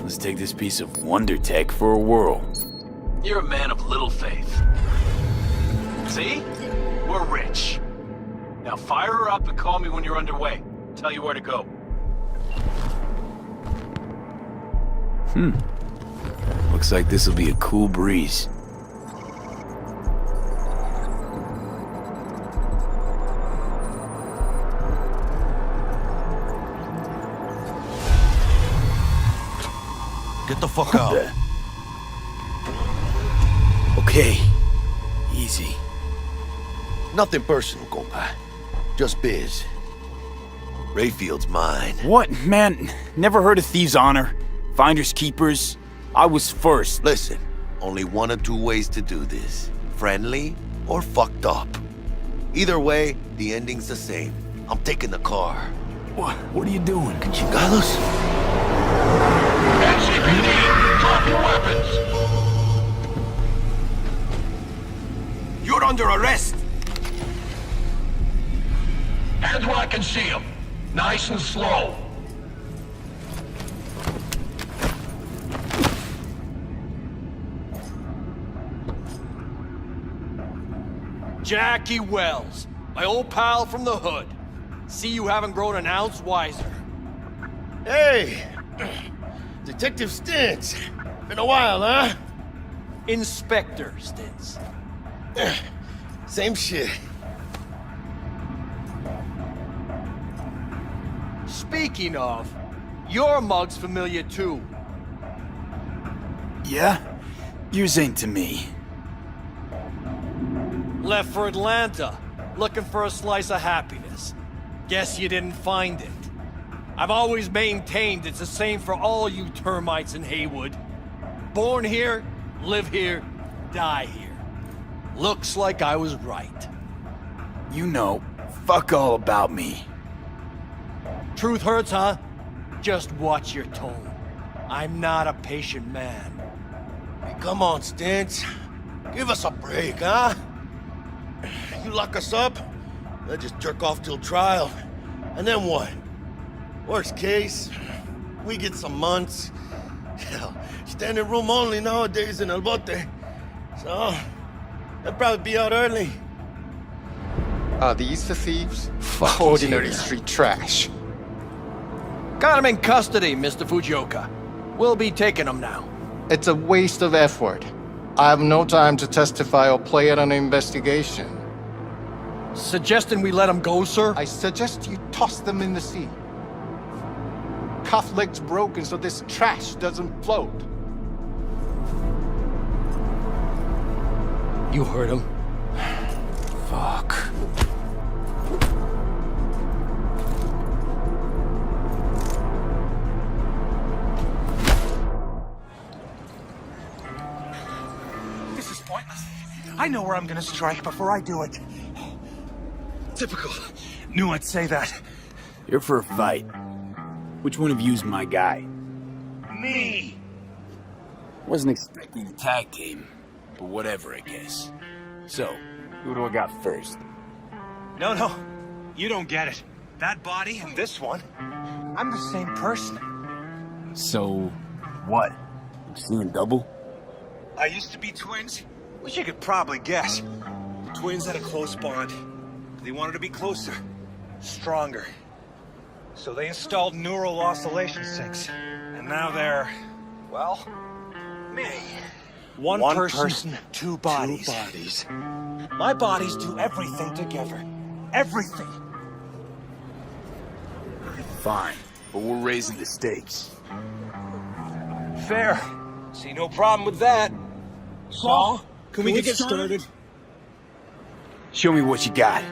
let's take this piece of wonder tech for a whirl. You're a man of little faith. See? We're rich. Now fire her up and call me when you're underway. Tell you where to go. Looks like this'll be a cool breeze. Get the fuck out. Okay. Easy. Nothing personal, compa. Just biz. Rayfield's mine. What? Man, never heard of thieves' honor? Finders keepers? I was first. Listen, only one or two ways to do this. Friendly or fucked up. Either way, the ending's the same. I'm taking the car. What are you doing? Chingados? NCPD, drop your weapons! You're under arrest! Hands where I can see them. Nice and slow. Jackie Wells, my old pal from the hood. See you haven't grown an ounce wiser. Hey! Detective Stintz. Been a while, huh? Inspector Stintz. Same shit. Speaking of, your mug's familiar too. Yeah? Yours ain't to me. Left for Atlanta, looking for a slice of happiness. Guess you didn't find it. I've always maintained it's the same for all you termites in Haywood. Born here, live here, die here. Looks like I was right. You know, fuck all about me. Truth hurts, huh? Just watch your tone. I'm not a patient man. Hey, come on, Stintz. Give us a break, huh? You lock us up, they'll just jerk off till trial. And then what? Worst case, we get some months. Hell, standing room only nowadays in El Bote. So, they'll probably be out early. Are these the thieves? Fuck Ordinary yeah. street trash. Got him in custody, Mr. Fujioka. We'll be taking him now. It's a waste of effort. I have no time to testify or play at an investigation. Suggesting we let him go, sir? I suggest you toss them in the sea. Cuff leg's broken so this trash doesn't float. You heard him. Fuck. This is pointless. I know where I'm gonna strike before I do it. Typical. Knew I'd say that. You're for a fight. Which one of you's my guy? Me! Wasn't expecting a tag team, but whatever, I guess. So, who do I got first? No. You don't get it. That body and this one, I'm the same person. So, what? You seeing double? I used to be twins, which you could probably guess. The twins had a close bond. They wanted to be closer, stronger. So they installed neural oscillation sinks. And now they're, well, me. One person, two bodies. My bodies do everything together. Everything. Fine, but we're raising the stakes. Fair. See no problem with that. So, can we get started? Show me what you got.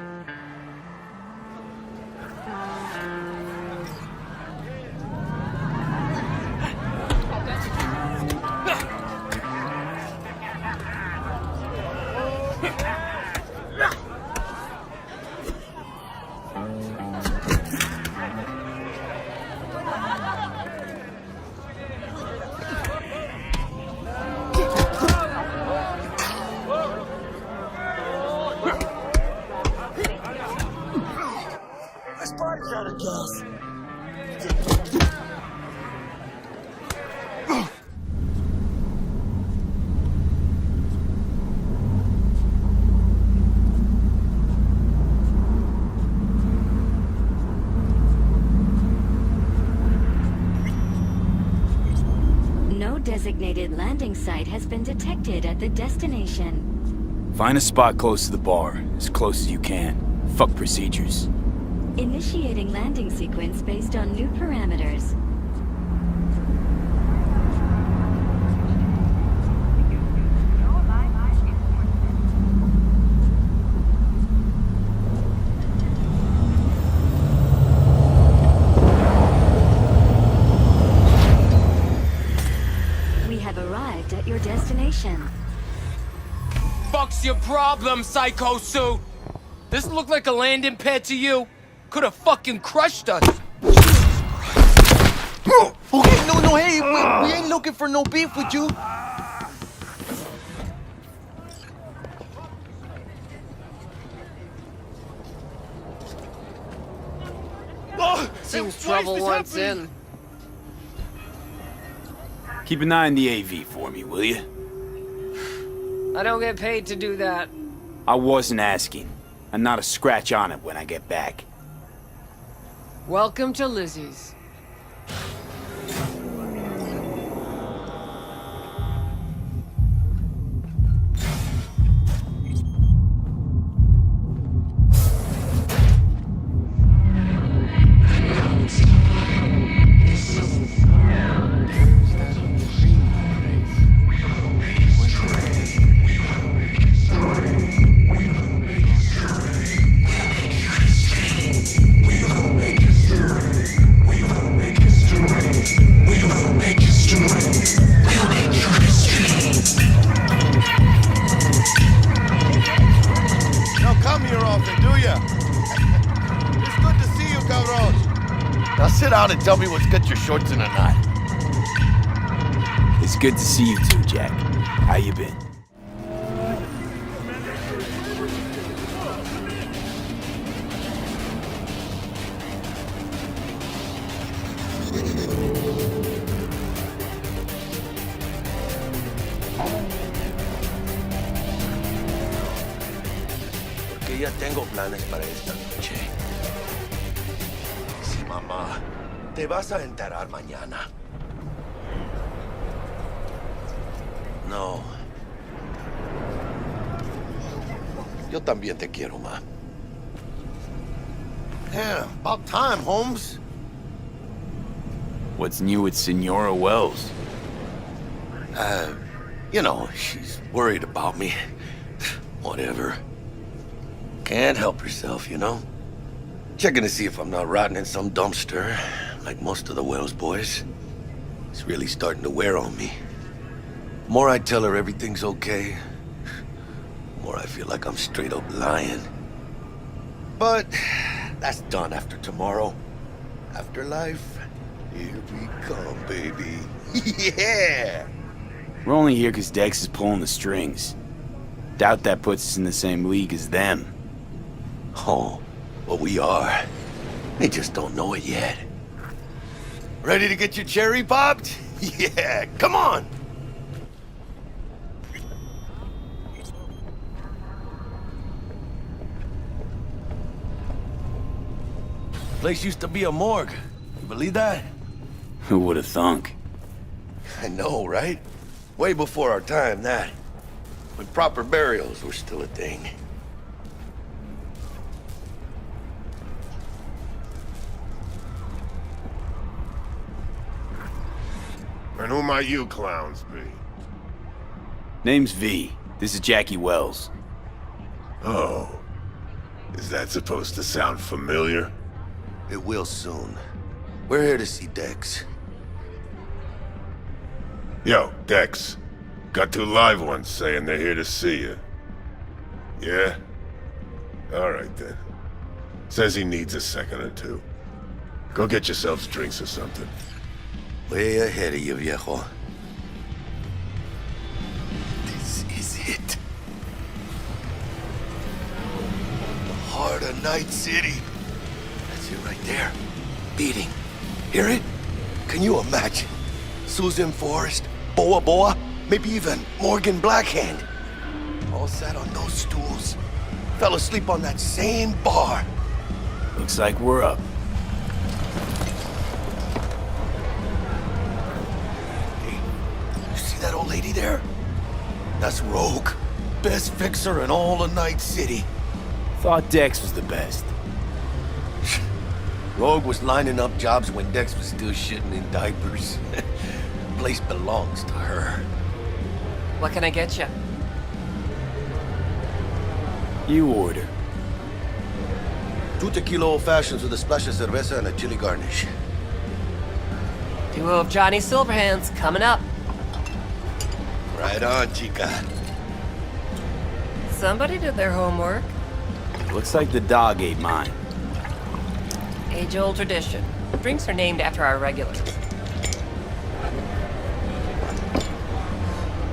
designated landing site has been detected at the destination. Find a spot close to the bar, as close as you can. Fuck procedures. Initiating landing sequence based on new parameters. We have arrived at your destination. Fuck's your problem, Psycho Suit? This look like a landing pad to you? Could have fucking crushed us. Okay, no, hey, we ain't looking for no beef with you. Seems trouble once in. Keep an eye on the AV for me, will you? I don't get paid to do that. I wasn't asking. And not a scratch on it when I get back. Welcome to Lizzie's. Sit down and tell me what's got your shorts in a knot. It's good to see you too, Jack. How you been? Porque ya tengo planes para esta noche. Sí, mamá. Te vas a enterar mañana. No. Yo también te quiero, ma. Yeah, about time, Holmes. What's new with Senora Wells? You know, she's worried about me. Whatever. Can't help herself, you know? Checking to see if I'm not rotting in some dumpster, like most of the Wells boys. It's really starting to wear on me. The more I tell her everything's okay, the more I feel like I'm straight up lying. But that's done after tomorrow. Afterlife, here we come, baby. Yeah! We're only here because Dex is pulling the strings. Doubt that puts us in the same league as them. Oh, well, we are. They just don't know it yet. Ready to get your cherry popped? Yeah, come on! Place used to be a morgue. You believe that? Who would have thunk? I know, right? Way before our time, that. When proper burials were still a thing. And who might you clowns be? Name's V. This is Jackie Wells. Oh. Is that supposed to sound familiar? It will soon. We're here to see Dex. Yo, Dex. Got 2 live ones saying they're here to see you. Yeah? Alright then. Says he needs a second or 2. Go get yourselves drinks or something. Way ahead of you, viejo. This is it. The heart of Night City. That's it right there. Beating. Hear it? Can you imagine? Susan Forrest, Boa Boa, maybe even Morgan Blackhand. All sat on those stools. Fell asleep on that same bar. Looks like we're up. lady there? That's Rogue. Best fixer in all of Night City. Thought Dex was the best. Rogue was lining up jobs when Dex was still shitting in diapers. Place belongs to her. What can I get you? You order. 2 tequila old fashions with a splash of cerveza and a chili garnish. Duo of Johnny Silverhands coming up. Right on, chica. Somebody did their homework. Looks like the dog ate mine. Age-old tradition. Drinks are named after our regulars.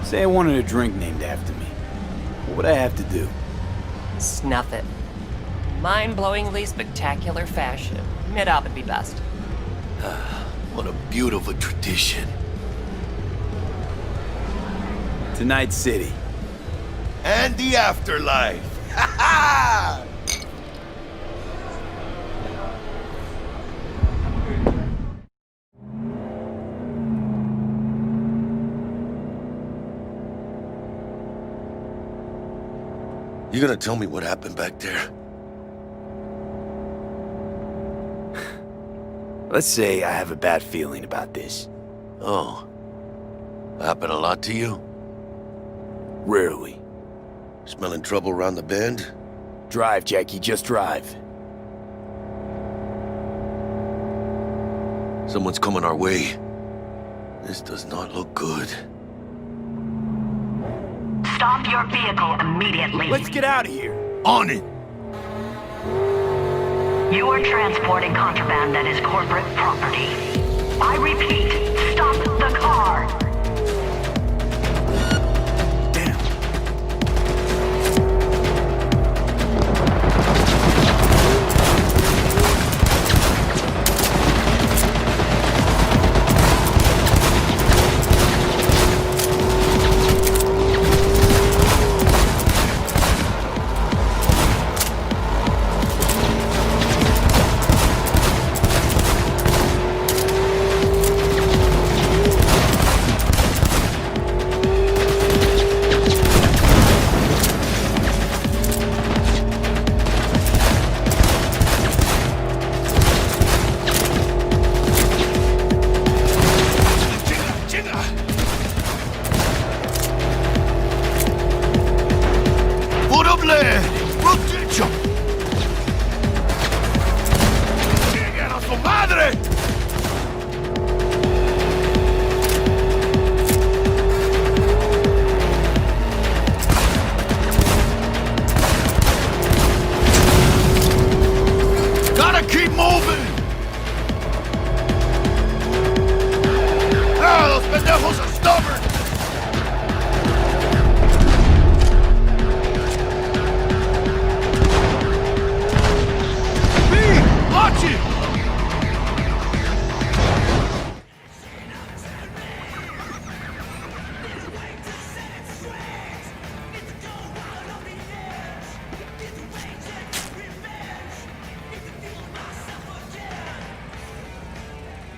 Say I wanted a drink named after me. What would I have to do? Snuff it. Mind-blowingly spectacular fashion. It up would be best. What a beautiful tradition. To Night City. And the afterlife. Ha ha! You gonna tell me what happened back there? Let's say I have a bad feeling about this. Oh. Happened a lot to you? Rarely. Smelling trouble around the bend? Drive, Jackie, just drive. Someone's coming our way. This does not look good. Stop your vehicle immediately. Let's get out of here. On it! You are transporting contraband that is corporate property. I repeat, stop the car.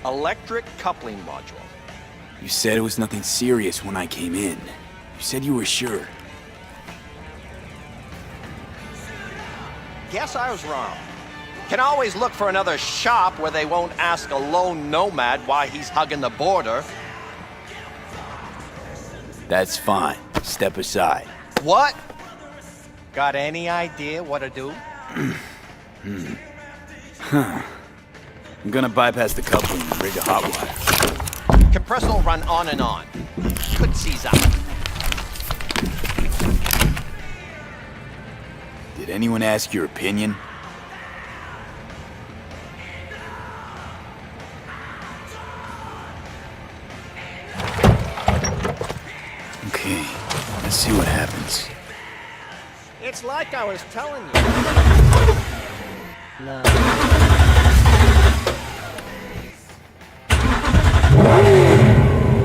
Electric coupling module. You said it was nothing serious when I came in. You said you were sure. Guess I was wrong. Can always look for another shop where they won't ask a lone nomad why he's hugging the border. That's fine. Step aside. What? Got any idea what to do? I'm gonna bypass the coupling and rig a hot wire. Compressor will run on and on. Could seize up. Did anyone ask your opinion? Okay, let's see what happens. It's like I was telling you. No.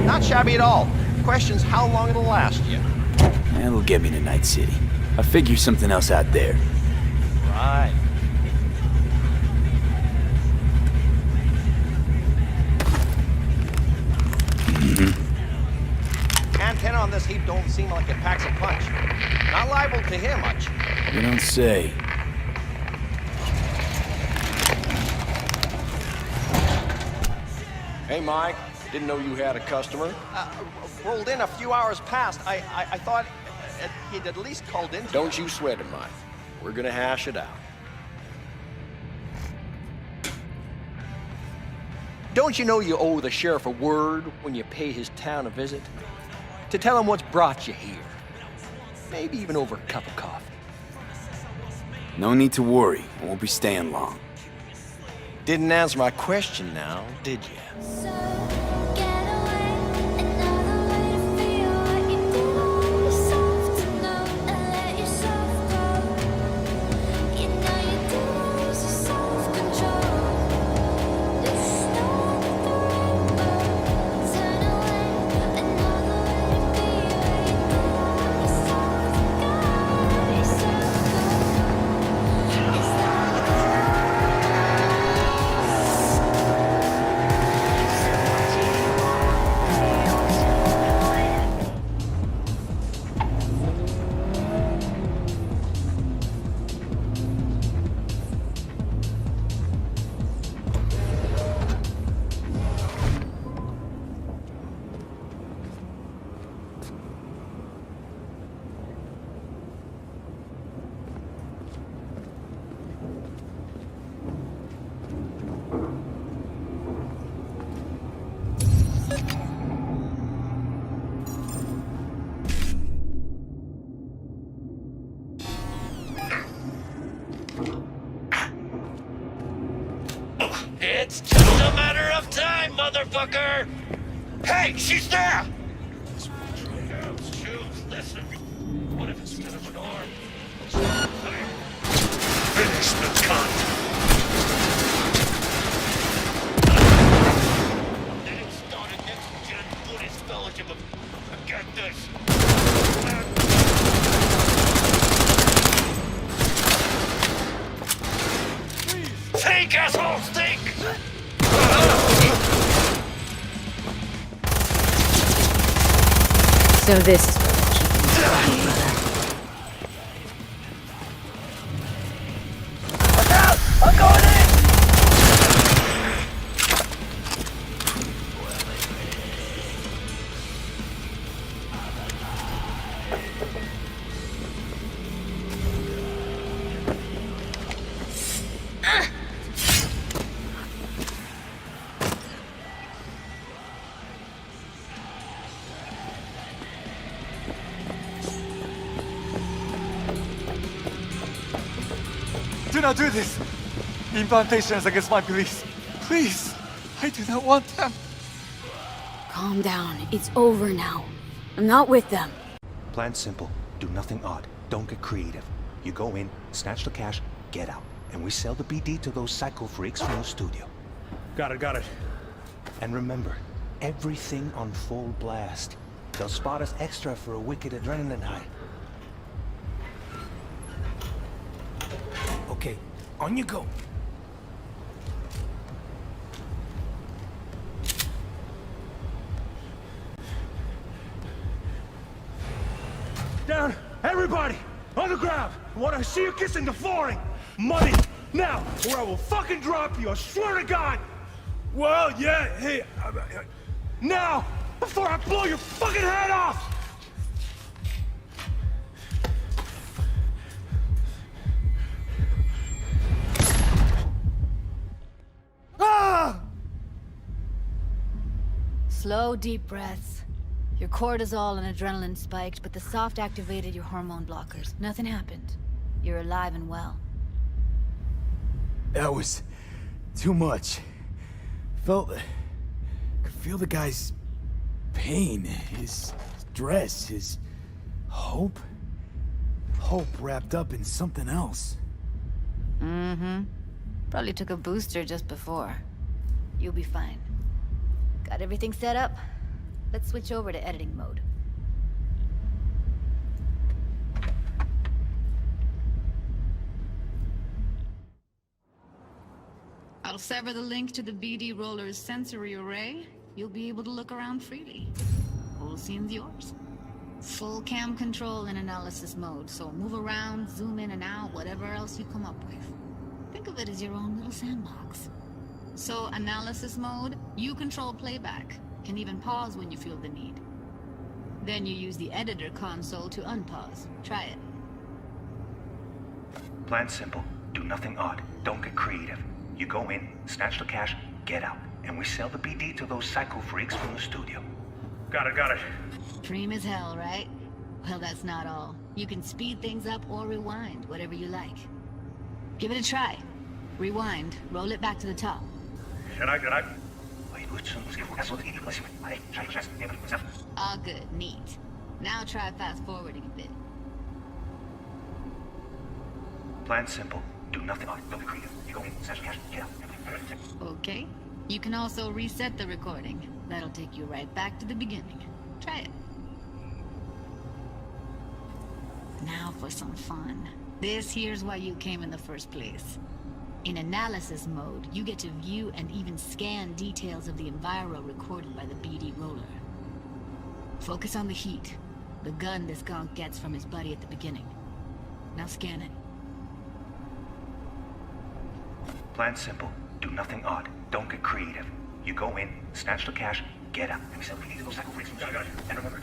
Not shabby at all. Question's how long it'll last you. That'll get me to Night City. I'll figure something else out there. Right. Antenna on this heap don't seem like it packs a punch. Not liable to hear much. You don't say. Hey, Mike. Didn't know you had a customer. Rolled in a few hours past. I thought he'd at least called in. Don't you sweat it, Mike. We're gonna hash it out. Don't you know you owe the sheriff a word when you pay his town a visit? To tell him what's brought you here. Maybe even over a cup of coffee. No need to worry. I won't be staying long. Didn't answer my question now, did you? It's just a matter of time, motherfucker! Hey, she's there! Listen, what if instead of an arm? Finish the cunt! They started next-gen Buddhist fellowship of... Get this! Think, assholes, think! So this is what will keep me going, brother. Look out! I'm going in! Do not do this! Implantations against my beliefs. Please! I do not want them. Calm down. It's over now. I'm not with them. Plan simple. Do nothing odd. Don't get creative. You go in, snatch the cash, get out. And we sell the BD to those psycho freaks from the studio. Got it. And remember, everything on full blast. They'll spot us extra for a wicked adrenaline high. Okay, on you go. Down! Everybody! On the ground! I want to see you kissing the flooring! Money! Now! Or I will fucking drop you! I swear to God! Well, yeah, hey... now! Before I blow your fucking head off! Slow, deep breaths. Your cortisol and adrenaline spiked, but the soft activated your hormone blockers. Nothing happened. You're alive and well. That was too much. Could feel the guy's pain, his stress, his hope. Hope wrapped up in something else. Mm-hmm. Probably took a booster just before. You'll be fine. Got everything set up? Let's switch over to editing mode. I'll sever the link to the BD Roller's sensory array. You'll be able to look around freely. Whole scene's yours. Full cam control in analysis mode, so move around, zoom in and out, whatever else you come up with. Think of it as your own little sandbox. So analysis mode, you control playback, can even pause when you feel the need. Then you use the editor console to unpause. Try it. Plan simple. Do nothing odd. Don't get creative. You go in, snatch the cash, get out. And we sell the BD to those psycho freaks from the studio. Got it. Dream as hell, right? Well, that's not all. You can speed things up or rewind, whatever you like. Give it a try. Rewind, roll it back to the top. All good, neat. Now try fast forwarding a bit. Plan simple. Do nothing odd. Don't be creative. You go in, snatch the cash, get out. Okay. You can also reset the recording. That'll take you right back to the beginning. Try it. Now for some fun. This here's why you came in the first place. In analysis mode, you get to view and even scan details of the enviro recorded by the BD roller. Focus on the heat, the gun this gonk gets from his buddy at the beginning. Now scan it. Plan simple. Do nothing odd. Don't get creative. You go in, snatch the cash, get out. And we sell the BD to those psycho freaks from the studio. And remember,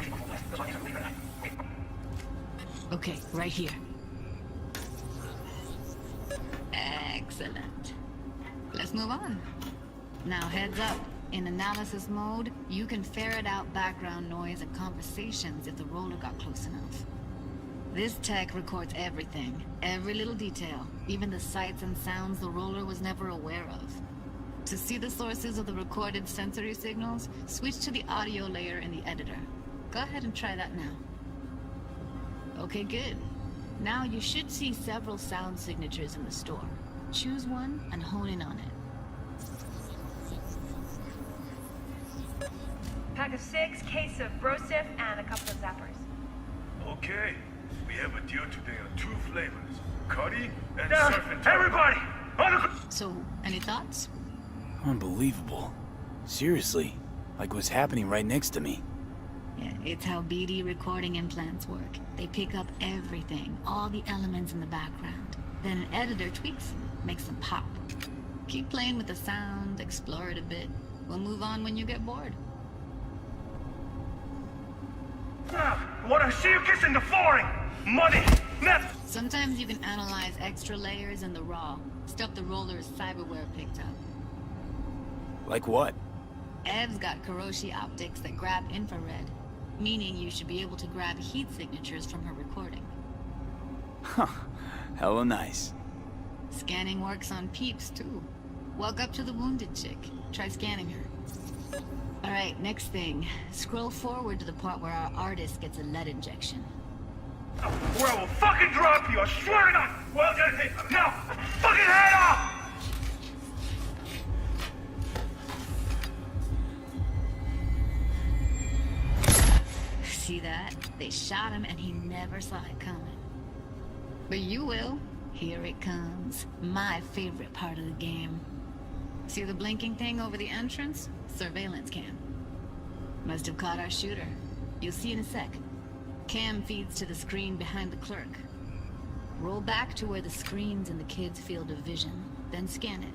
okay, right here. Excellent. Let's move on. Now heads up. In analysis mode, you can ferret out background noise and conversations if the roller got close enough. This tech records everything, every little detail, even the sights and sounds the roller was never aware of. To see the sources of the recorded sensory signals, switch to the audio layer in the editor. Go ahead and try that now. Okay, good. Now you should see several sound signatures in the store. Choose one and hone in on it. Pack of 6, case of Brosif, and a couple of zappers. Okay, we have a deal today on 2 flavors. Curry and surf and turf. Everybody! So, any thoughts? Unbelievable. Seriously, like what's happening right next to me. Yeah, it's how BD recording implants work. They pick up everything, all the elements in the background. Then an editor tweaks them, makes them pop. Keep playing with the sound, explore it a bit. We'll move on when you get bored. Wanna see you kissing the flooring? Money! Net! Sometimes you can analyze extra layers in the raw, stuff the roller's cyberware picked up. Like what? Ev's got Kiroshi optics that grab infrared, meaning you should be able to grab heat signatures from her recording. Huh. Hella nice. Scanning works on peeps, too. Walk up to the wounded chick. Try scanning her. Alright, next thing. Scroll forward to the part where our artist gets a lead injection. Or I will fucking drop you, I swear to God! Well, now, fucking head off! See that? They shot him and he never saw it coming. But you will. Here it comes. My favorite part of the game. See the blinking thing over the entrance? Surveillance cam. Must have caught our shooter. You'll see in a sec. Cam feeds to the screen behind the clerk. Roll back to where the screen's in the kid's field of vision, then scan it.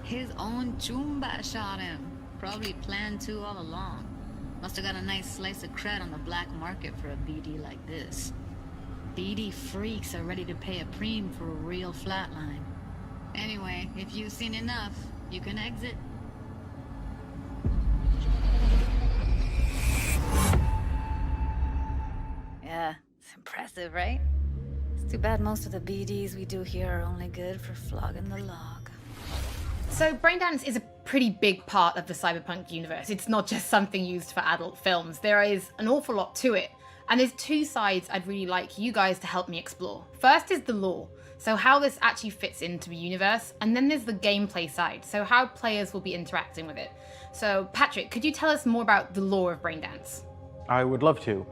His own Chumba shot him. Probably planned to all along. Must have got a nice slice of cred on the black market for a BD like this. BD freaks are ready to pay a preem for a real flatline. Anyway, if you've seen enough, you can exit. Yeah, it's impressive, right? It's too bad most of the BDs we do here are only good for flogging the log. So Braindance is a pretty big part of the Cyberpunk universe. It's not just something used for adult films. There is an awful lot to it. And there's 2 sides I'd really like you guys to help me explore. First is the lore, so how this actually fits into the universe. And then there's the gameplay side, so how players will be interacting with it. So Patrick, could you tell us more about the lore of Braindance? I would love to.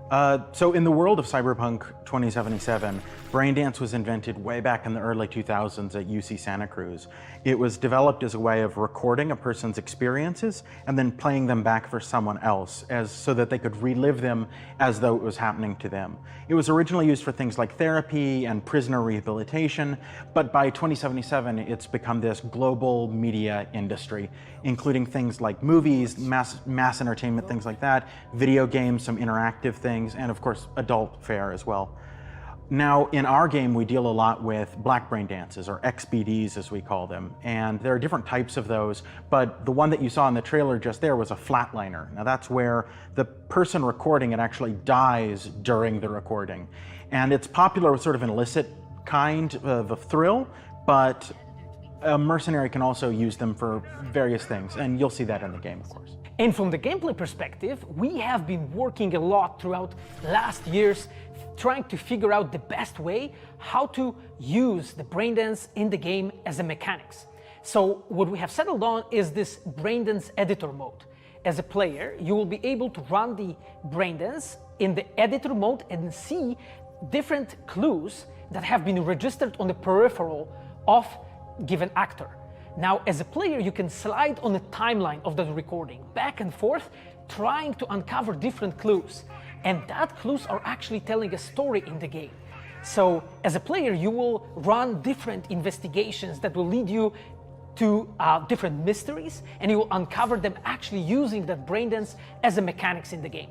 So in the world of Cyberpunk 2077, Braindance was invented way back in the early 2000s at UC Santa Cruz. It was developed as a way of recording a person's experiences and then playing them back for someone else so that they could relive them as though it was happening to them. It was originally used for things like therapy and prisoner rehabilitation, but by 2077 it's become this global media industry, including things like movies, mass entertainment, things like that, video games, some interactive things, and of course adult fare as well. Now, in our game, we deal a lot with black brain dances, or XBDs as we call them, and there are different types of those, but the one that you saw in the trailer just there was a flatliner. Now that's where the person recording it actually dies during the recording. And it's popular with sort of an illicit kind of a thrill, but a mercenary can also use them for various things, and you'll see that in the game, of course. And from the gameplay perspective, we have been working a lot throughout last years trying to figure out the best way how to use the braindance in the game as a mechanics. So what we have settled on is this braindance editor mode. As a player, you will be able to run the braindance in the editor mode and see different clues that have been registered on the peripheral of given actor. Now, as a player, you can slide on the timeline of that recording, back and forth, trying to uncover different clues. And that clues are actually telling a story in the game. So, as a player, you will run different investigations that will lead you to different mysteries, and you will uncover them actually using that braindance as a mechanics in the game.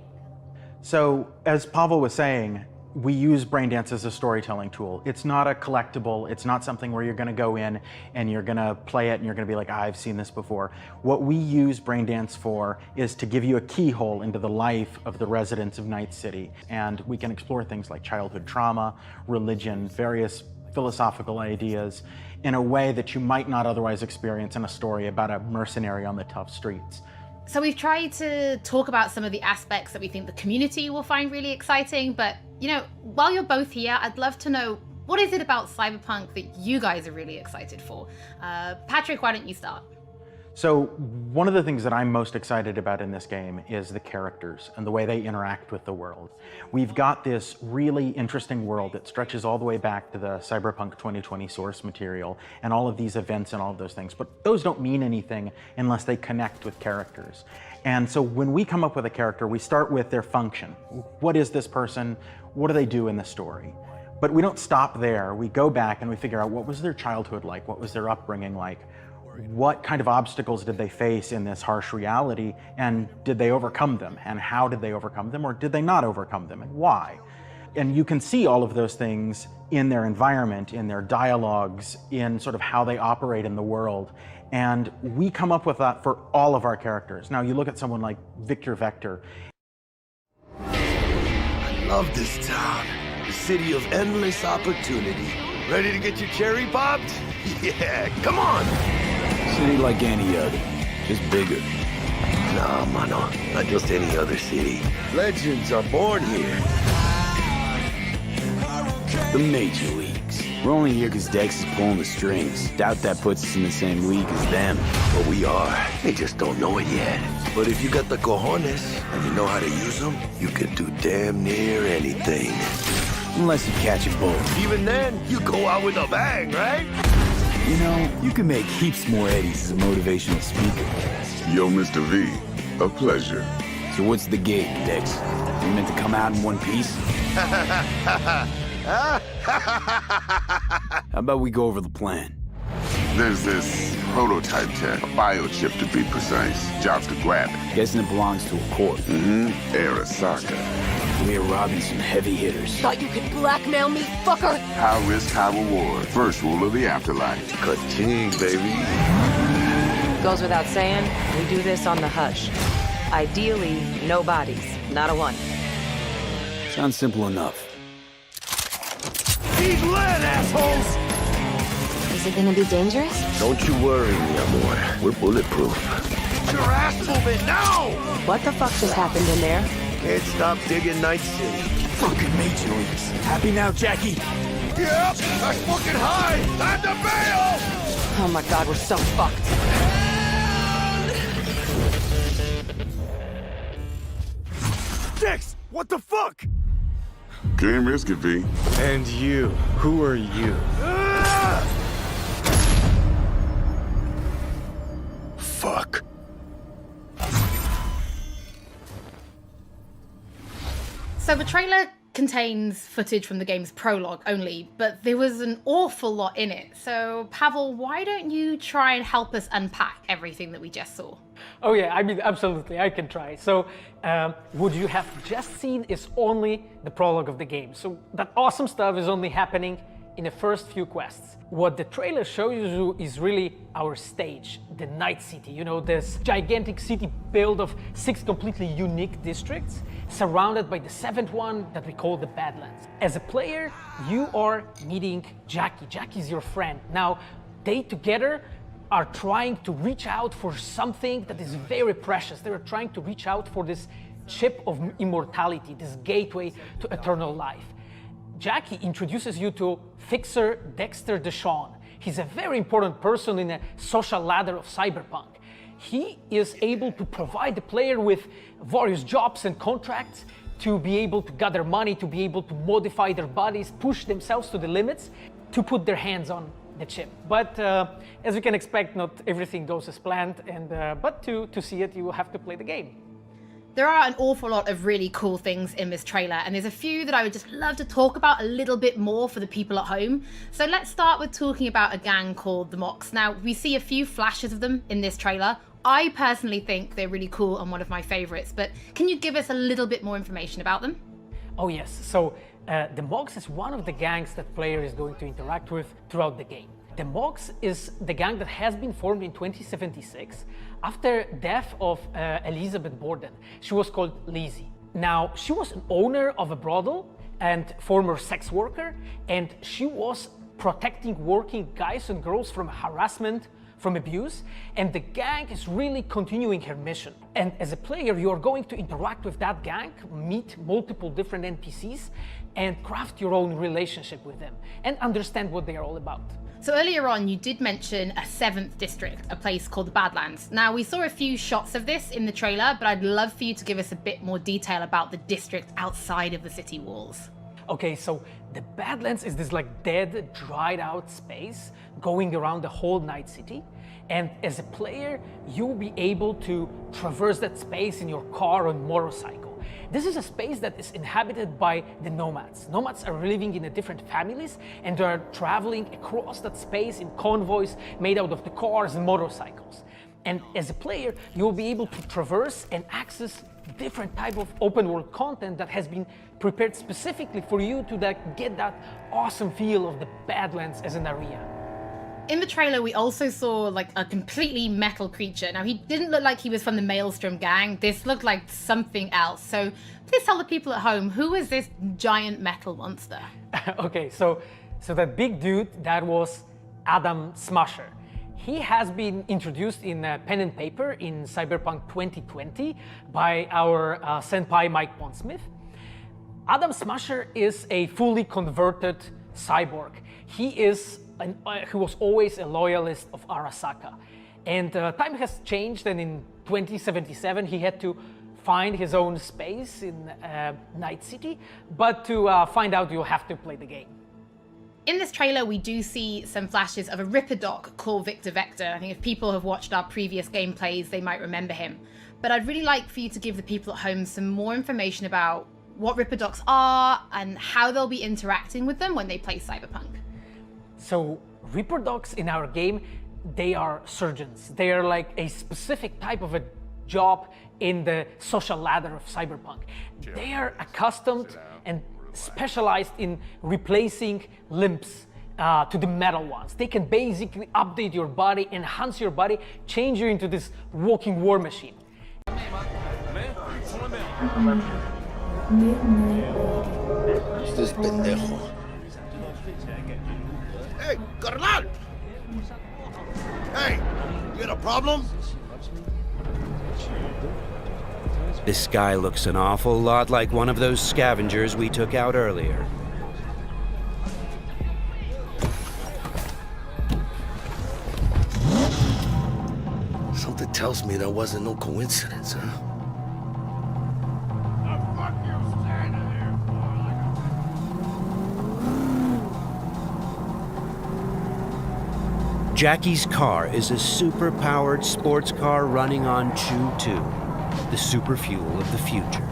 So, as Pavel was saying, we use Braindance as a storytelling tool. It's not a collectible. It's not something where you're going to go in and you're going to play it and you're going to be like, I've seen this before. What we use Braindance for is to give you a keyhole into the life of the residents of Night City. And we can explore things like childhood trauma, religion, various philosophical ideas in a way that you might not otherwise experience in a story about a mercenary on the tough streets. So we've tried to talk about some of the aspects that we think the community will find really exciting, but you know, while you're both here, I'd love to know, what is it about Cyberpunk that you guys are really excited for? Patrick, why don't you start? So one of the things that I'm most excited about in this game is the characters and the way they interact with the world. We've got this really interesting world that stretches all the way back to the Cyberpunk 2020 source material and all of these events and all of those things, but those don't mean anything unless they connect with characters. And so when we come up with a character, we start with their function. What is this person? What do they do in the story? But we don't stop there. We go back and we figure out, what was their childhood like? What was their upbringing like? What kind of obstacles did they face in this harsh reality, and did they overcome them? And how did they overcome them, or did they not overcome them, and why? And you can see all of those things in their environment, in their dialogues, in sort of how they operate in the world. And we come up with that for all of our characters. Now, you look at someone like Victor Vector. I love this town. The city of endless opportunity. Ready to get your cherry popped? Yeah, come on! City like any other, just bigger. Nah, mano, not just any other city. Legends are born here. The Major Leagues. We're only here because Dex is pulling the strings. Doubt that puts us in the same league as them. But we are. They just don't know it yet. But if you got the cojones and you know how to use them, you could do damn near anything. Unless you catch a bull. Even then, you go out with a bang, right? You know, you can make heaps more eddies as a motivational speaker. Yo, Mr. V, a pleasure. So what's the gig, Dex? You meant to come out in one piece? How about we go over the plan? There's this prototype tech, a biochip to be precise. Jobs to grab it. Guessing it belongs to a corp. Arasaka. We're robbing some heavy hitters. Thought you could blackmail me, fucker? High risk, high reward. First rule of the afterlife. Ka-ching, baby. Goes without saying, we do this on the hush. Ideally, no bodies, not a one. Sounds simple enough. He's lead, assholes! Is it gonna be dangerous? Don't you worry, mi amor. We're bulletproof. Get your ass moving now! What the fuck just happened in there? Can't stop digging Night City. Fucking Major Leagues. Happy now, Jackie? Yep, that's fucking high! Time to bail! Oh my god, we're so fucked. Dex, What the fuck? Can't risk it, V. And you, who are you? Fuck. So the trailer contains footage from the game's prologue only, but there was an awful lot in it. So Pavel, why don't you try and help us unpack everything that we just saw? Oh yeah, I mean, absolutely, I can try. So what you have just seen is only the prologue of the game. So that awesome stuff is only happening in the first few quests. What the trailer shows you is really our stage, the Night City. You know, this gigantic city built of 6 completely unique districts, surrounded by the 7th one that we call the Badlands. As a player, you are meeting Jackie. Jackie's your friend. Now, they together are trying to reach out for something that is very precious. They're trying to reach out for this chip of immortality, this gateway to eternal life. Jackie introduces you to Fixer Dexter Deshawn. He's a very important person in the social ladder of Cyberpunk. He is able to provide the player with various jobs and contracts to be able to gather money, to be able to modify their bodies, push themselves to the limits, to put their hands on the chip. But as you can expect, not everything goes as planned, and but to see it, you will have to play the game. There are an awful lot of really cool things in this trailer, and there's a few that I would just love to talk about a little bit more for the people at home. So let's start with talking about a gang called the Mox. Now, we see a few flashes of them in this trailer. I personally think they're really cool and one of my favorites, but can you give us a little bit more information about them? Oh yes, so the Mox is one of the gangs that player is going to interact with throughout the game. The Mox is the gang that has been formed in 2076 after death of Elizabeth Borden. She was called Lizzie. Now, she was an owner of a brothel and former sex worker, and she was protecting working guys and girls from harassment, from abuse, and the gang is really continuing her mission. And as a player, you are going to interact with that gang, meet multiple different NPCs, and craft your own relationship with them, and understand what they are all about. So earlier on, you did mention a 7th district, a place called the Badlands. Now, we saw a few shots of this in the trailer, but I'd love for you to give us a bit more detail about the district outside of the city walls. Okay, so the Badlands is this like dead, dried out space going around the whole Night City. And as a player, you'll be able to traverse that space in your car or motorcycle. This is a space that is inhabited by the nomads. Nomads are living in different families, and they are traveling across that space in convoys made out of the cars and motorcycles. And as a player, you'll be able to traverse and access different type of open world content that has been prepared specifically for you to get that awesome feel of the Badlands as an area. In the trailer, we also saw like a completely metal creature. Now, he didn't look like he was from the Maelstrom gang. This looked like something else. So please tell the people at home, who is this giant metal monster? Okay, so that big dude, that was Adam Smasher. He has been introduced in pen and paper in Cyberpunk 2020 by our senpai Mike Pondsmith. Adam Smasher is a fully converted cyborg. He was always a loyalist of Arasaka. And time has changed, and in 2077 he had to find his own space in Night City, but to find out you'll have to play the game. In this trailer, we do see some flashes of a Ripper Doc called Victor Vector. I think if people have watched our previous gameplays, they might remember him. But I'd really like for you to give the people at home some more information about what Ripper Docs are and how they'll be interacting with them when they play Cyberpunk. So Ripper Docs in our game, they are surgeons. They are like a specific type of a job in the social ladder of Cyberpunk. They are accustomed and specialized in replacing limbs to the metal ones. They can basically update your body, enhance your body, change you into this walking war machine. This pendejo. Hey, carnal! Hey, you got a problem? This guy looks an awful lot like one of those scavengers we took out earlier. Something tells me that wasn't no coincidence, huh? Jackie's car is a super-powered sports car running on Chew-2, the super fuel of the future.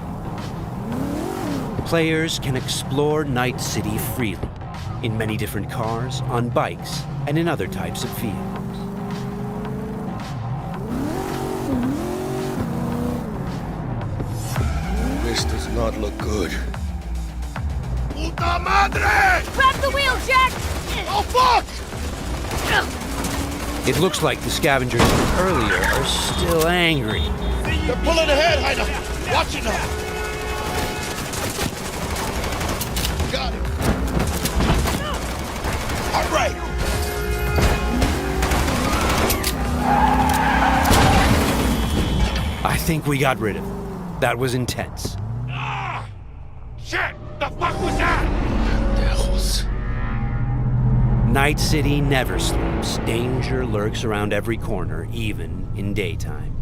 Players can explore Night City freely, in many different cars, on bikes, and in other types of vehicles. This does not look good. Puta madre! Grab the wheel, Jack! Oh, fuck! It looks like the scavengers from earlier are still angry. They're pulling ahead, Heiner. Watch it now. Got it. All right. I think we got rid of them. That was intense. Shit! The fuck was that? Night City never sleeps. Danger lurks around every corner, even in daytime.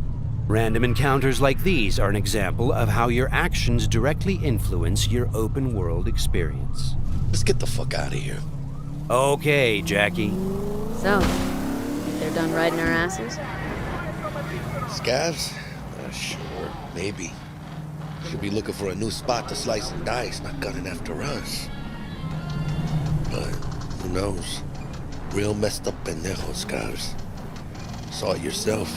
Random encounters like these are an example of how your actions directly influence your open world experience. Let's get the fuck out of here. Okay, Jackie. So, they're done riding our asses? Scavs? Sure, maybe. Should be looking for a new spot to slice and dice, not gunning after us. But who knows? Real messed up pendejos, Scavs. Saw it yourself.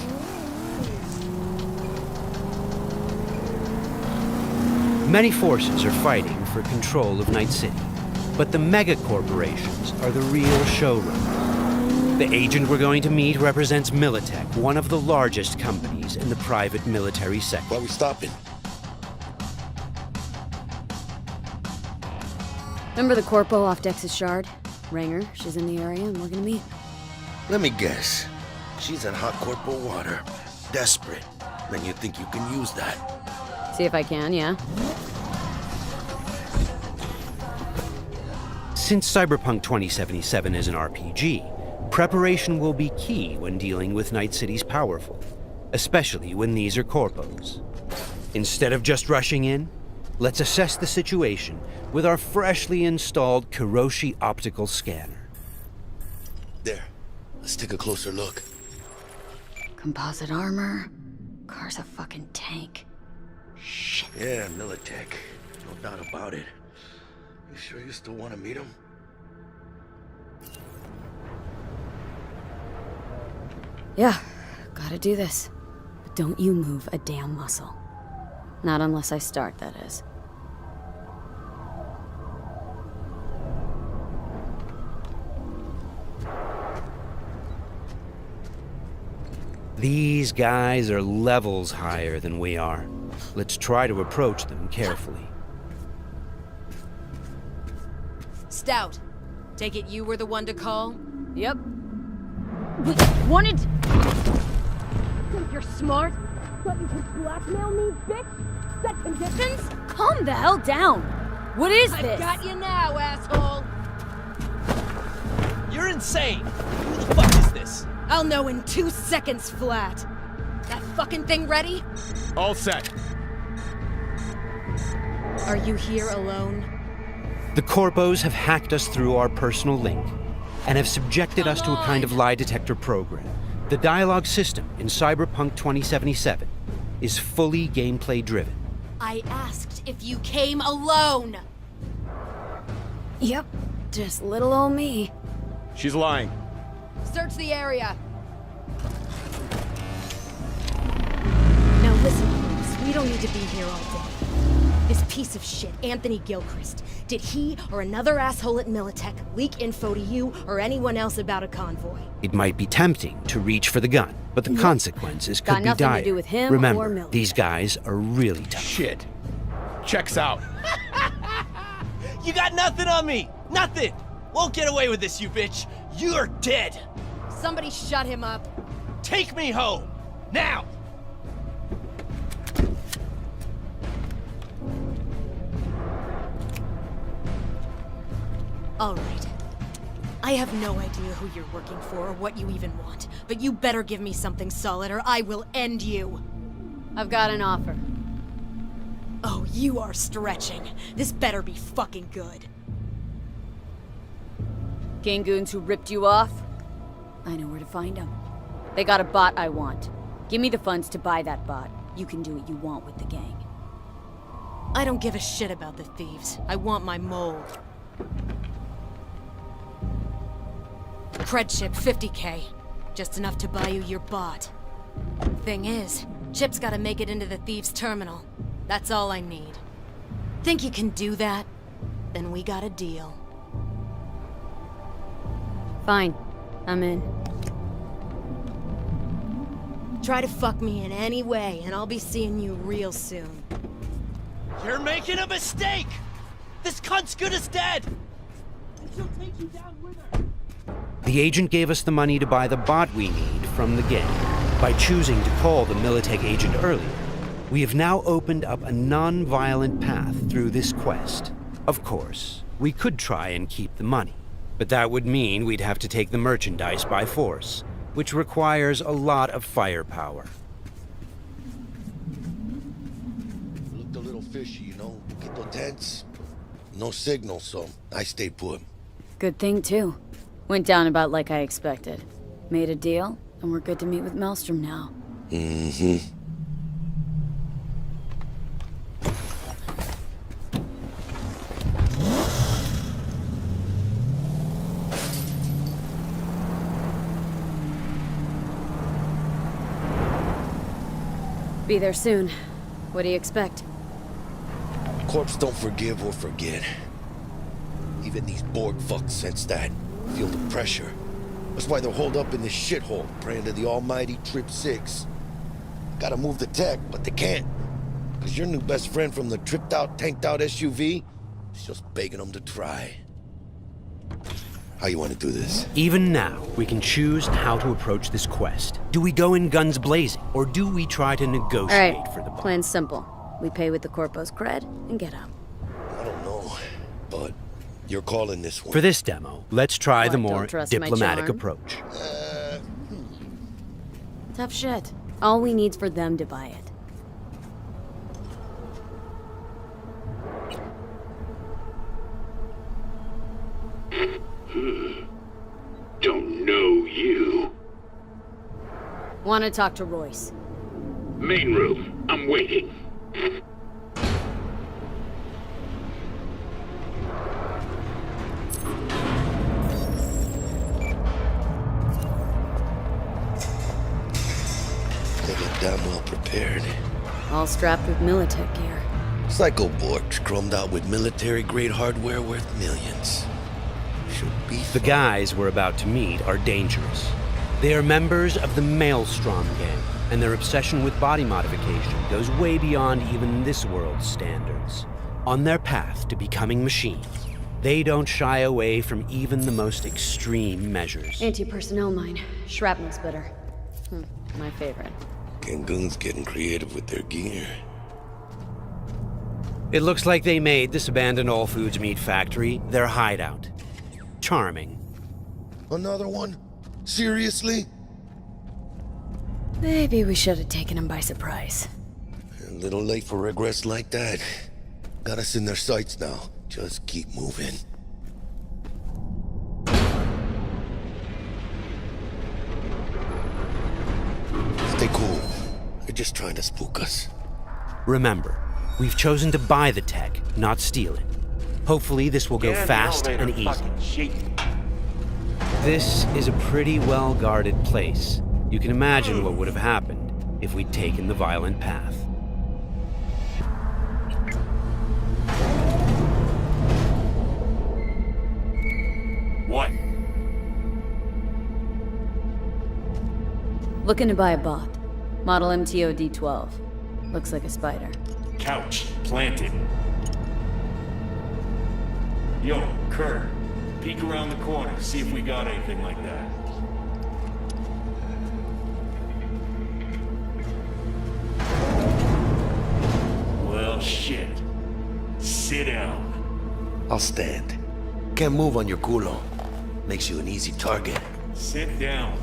Many forces are fighting for control of Night City, but the mega corporations are the real showrunners. The agent we're going to meet represents Militech, one of the largest companies in the private military sector. Why are we stopping? Remember the corpo off Dex's shard? Ranger, she's in the area and we're gonna meet. Let me guess. She's in hot corporal water. Desperate. Then you think you can use that? See if I can, yeah. Since Cyberpunk 2077 is an RPG, preparation will be key when dealing with Night City's powerful, especially when these are corpos. Instead of just rushing in, let's assess the situation with our freshly installed Kiroshi optical scanner. There. Let's take a closer look. Composite armor. Car's a fucking tank. Shit. Yeah, Militech. No doubt about it. You sure you still want to meet him? Yeah, gotta do this. But don't you move a damn muscle. Not unless I start, that is. These guys are levels higher than we are. Let's try to approach them carefully. Stout, take it you were the one to call? Yep. Wanted... Think you're smart? Thought you could blackmail me, bitch? Set conditions? Calm the hell down! What is this? I've got you now, asshole! You're insane! Who the fuck is this? I'll know in 2 seconds flat. That fucking thing ready? All set. Are you here alone? The corpos have hacked us through our personal link and have subjected us to a kind of lie detector program. The dialogue system in Cyberpunk 2077 is fully gameplay driven. I asked if you came alone! Yep, just little old me. She's lying. Search the area. Now listen, folks, we don't need to be here all day. This piece of shit, Anthony Gilchrist, did he or another asshole at Militech leak info to you or anyone else about a convoy? It might be tempting to reach for the gun, but the consequences could Got be nothing dire. to do with him or Remember, Militech. these guys are really tough. Shit. Checks out. You got nothing on me! Nothing! Won't get away with this, you bitch! You're dead! Somebody shut him up. Take me home! Now! All right. I have no idea who you're working for or what you even want, but you better give me something solid or I will end you. I've got an offer. Oh, you are stretching. This better be fucking good. Gang goons who ripped you off? I know where to find them. They got a bot I want. Give me the funds to buy that bot. You can do what you want with the gang. I don't give a shit about the thieves. I want my mold. Cred chip, 50K. Just enough to buy you your bot. Thing is, chip's gotta make it into the thieves' terminal. That's all I need. Think you can do that? Then we got a deal. Fine. I'm in. Try to fuck me in any way, and I'll be seeing you real soon. You're making a mistake! This cunt's good as dead! And she'll take you down with her. The agent gave us the money to buy the bot we need from the gang. By choosing to call the Militech agent earlier, we have now opened up a non-violent path through this quest. Of course, we could try and keep the money, but that would mean we'd have to take the merchandise by force, which requires a lot of firepower. Looked a little fishy, you know? Get the tense. No signal, so I stayed put. Good thing, too. Went down about like I expected. Made a deal, and we're good to meet with Maelstrom now. Mm-hmm. Be there soon. What do you expect? Corps don't forgive or forget. Even these Borg fucks sense that. Feel the pressure. That's why they're holed up in this shithole, praying to the almighty Trip 6. Gotta move the tech, but they can't. Cause your new best friend from the tripped out, tanked out SUV is just begging them to try. How you want to do this? Even now, we can choose how to approach this quest. Do we go in guns blazing, or do we try to negotiate for the bot? Plan's simple. We pay with the Corpo's cred and get out. I don't know, but you're calling this one. For this demo, let's try the What, more don't trust my diplomatic charm? approach. Tough shit. All we need's for them to buy it. Don't know you. Want to talk to Royce. Main room. I'm waiting. They get damn well prepared. All strapped with Militech gear. Psycho Borgs chromed out with military-grade hardware worth millions. Should be The guys we're about to meet are dangerous. They are members of the Maelstrom gang, and their obsession with body modification goes way beyond even this world's standards. On their path to becoming machines, they don't shy away from even the most extreme measures. Anti-personnel mine. Shrapnel splitter. My favorite. Gangun's getting creative with their gear. It looks like they made this abandoned all foods meat factory their hideout. Charming. Another one? Seriously? Maybe we should have taken him by surprise. A little late for regrets like that. Got us in their sights now. Just keep moving. Stay cool. They're just trying to spook us. Remember, we've chosen to buy the tech, not steal it. Hopefully this will go fast and easy. This is a pretty well-guarded place. You can imagine what would have happened if we'd taken the violent path. What? Looking to buy a bot. Model MTO D12. Looks like a spider. Couch planted. Yo, Kurt, peek around the corner, see if we got anything like that. Well, shit. Sit down. I'll stand. Can't move on your culo. Makes you an easy target. Sit down.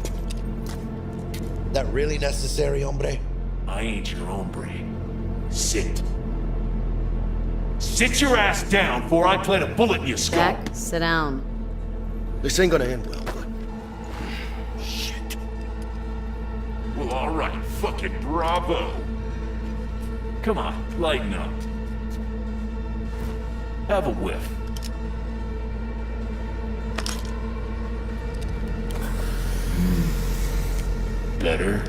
That really necessary, hombre? I ain't your hombre. Sit. Sit your ass down before I plant a bullet in your skull. Jack, sit down. This ain't gonna end well, but... Fucking bravo. Come on, lighten up. Have a whiff. Better.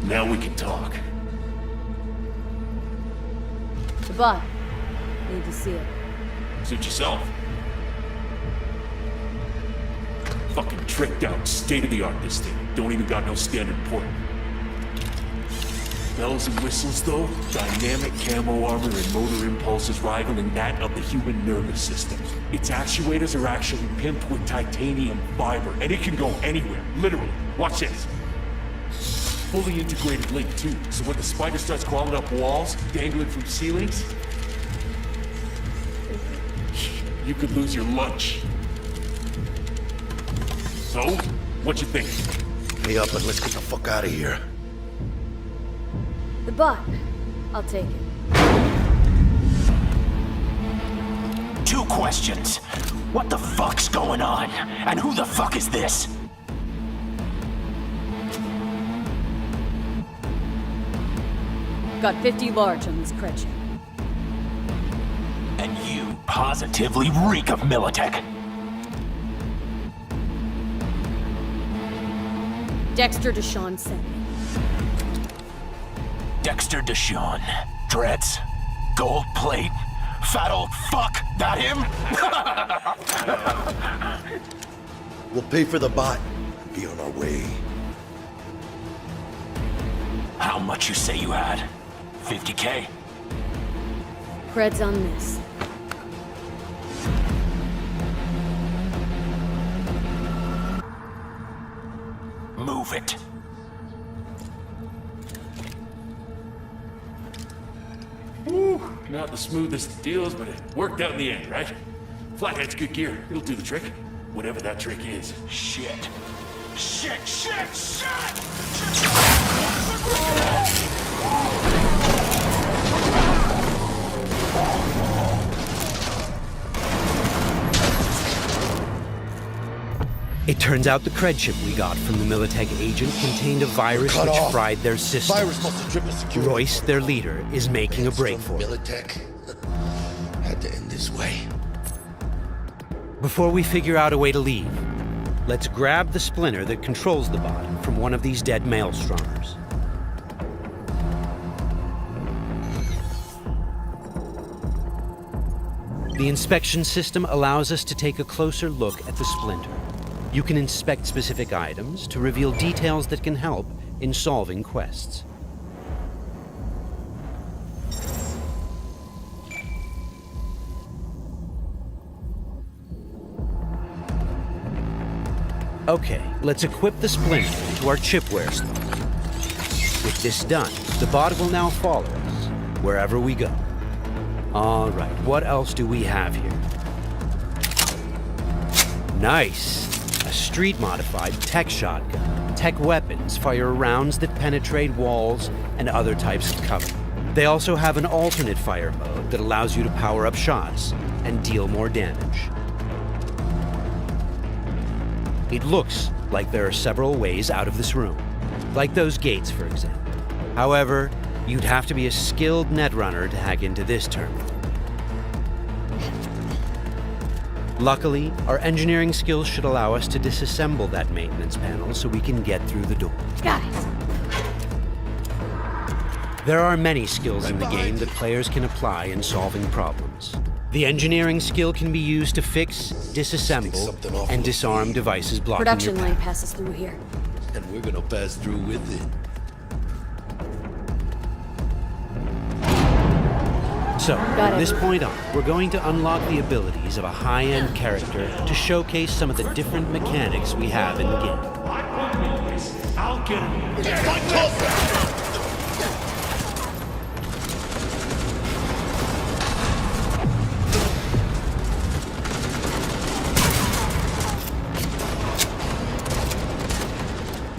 Now we can talk. The bot. Need to see it. Suit yourself. Fucking tricked out, state-of-the-art this thing. Don't even got no standard port. Bells and whistles though, dynamic camo armor and motor impulses rivaling that of the human nervous system. Its actuators are actually pimped with titanium fiber, and it can go anywhere, literally. Watch this. Fully integrated link too, so when the spider starts crawling up walls, dangling from ceilings, you could lose your lunch. So, what you think? Pay up and let's get the fuck out of here. The bot. I'll take it. 2 questions. What the fuck's going on? And who the fuck is this? Got 50 large on this cred ship. And you positively reek of Militech. Dexter Deshawn sent me. Dexter Deshawn. Dreads. Gold plate. Fat old fuck. That him? We'll pay for the bot. Be on our way. How much you say you had? 50K? Cred's on this. Move it. Woo, not the smoothest deals, but it worked out in the end, right? Flathead's good gear. It'll do the trick. Whatever that trick is. Shit. Shit, shit, shit! It turns out the cred chip we got from the Militech agent contained a virus which fried their system. Virus must have driven security. Royce, their leader, is making a break for it. Militech had to end this way. Before we figure out a way to leave, let's grab the splinter that controls the bot from one of these dead maelstromers. The inspection system allows us to take a closer look at the splinter. You can inspect specific items to reveal details that can help in solving quests. Okay, let's equip the splinter to our chipware slot. With this done, the bot will now follow us wherever we go. All right, what else do we have here? Nice! A street-modified tech shotgun. Tech weapons fire rounds that penetrate walls and other types of cover. They also have an alternate fire mode that allows you to power up shots and deal more damage. It looks like there are several ways out of this room, like those gates, for example. However, you'd have to be a skilled netrunner to hack into this terminal. Luckily, our engineering skills should allow us to disassemble that maintenance panel so we can get through the door. Got it. There are many skills in the game that players can apply in solving problems. The engineering skill can be used to fix, disassemble, and disarm devices blocking Production your line path. passes through here. And we're gonna pass through with it. So, from this point on, we're going to unlock the abilities of a high-end character to showcase some of the different mechanics we have in the game. I'll get him.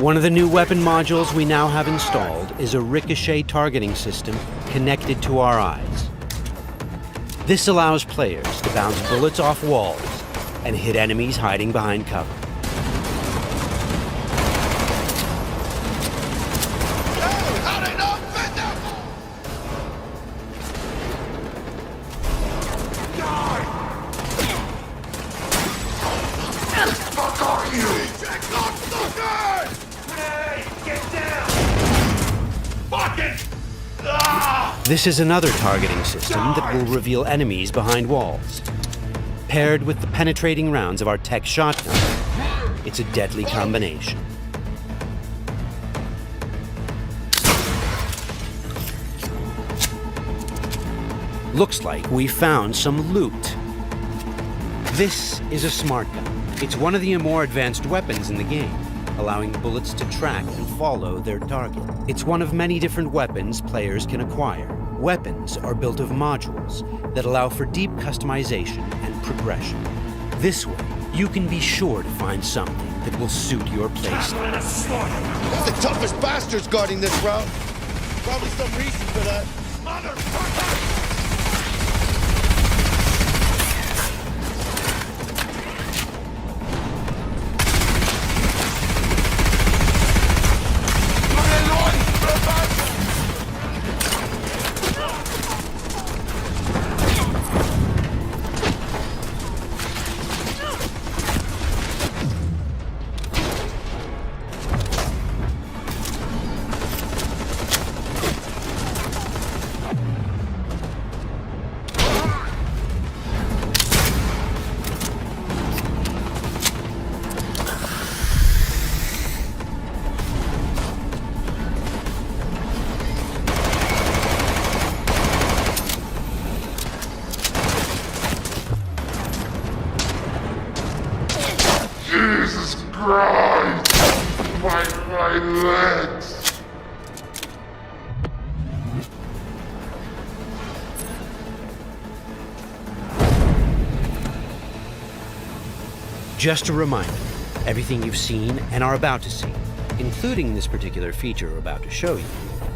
One of the new weapon modules we now have installed is a ricochet targeting system connected to our eyes. This allows players to bounce bullets off walls and hit enemies hiding behind cover. This is another targeting system that will reveal enemies behind walls. Paired with the penetrating rounds of our tech shotgun, it's a deadly combination. Looks like we found some loot. This is a smart gun. It's one of the more advanced weapons in the game, allowing bullets to track and follow their target. It's one of many different weapons players can acquire. Weapons are built of modules that allow for deep customization and progression. This way, you can be sure to find something that will suit your playstyle. They're the toughest bastards guarding this route. Probably some reason for that. Motherfucker! Jesus Christ! My legs! Just a reminder, everything you've seen and are about to see, including this particular feature we're about to show you,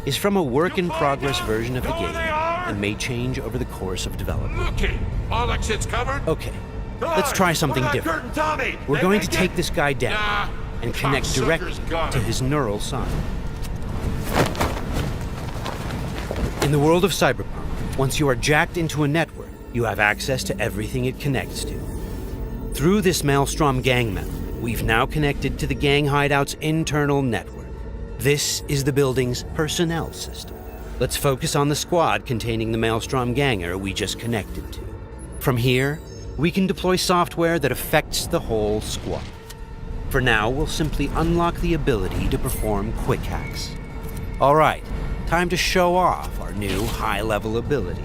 is from a work-in-progress version of the game and may change over the course of development. Okay, all exits covered? Okay, let's try something different. We're going to take this guy down and connect directly to his neural sign. In the world of Cyberpunk, once you are jacked into a network, you have access to everything it connects to. Through this Maelstrom gang map, we've now connected to the gang hideout's internal network. This is the building's personnel system. Let's focus on the squad containing the Maelstrom ganger we just connected to. From here, we can deploy software that affects the whole squad. For now, we'll simply unlock the ability to perform quick hacks. All right, time to show off our new high-level abilities.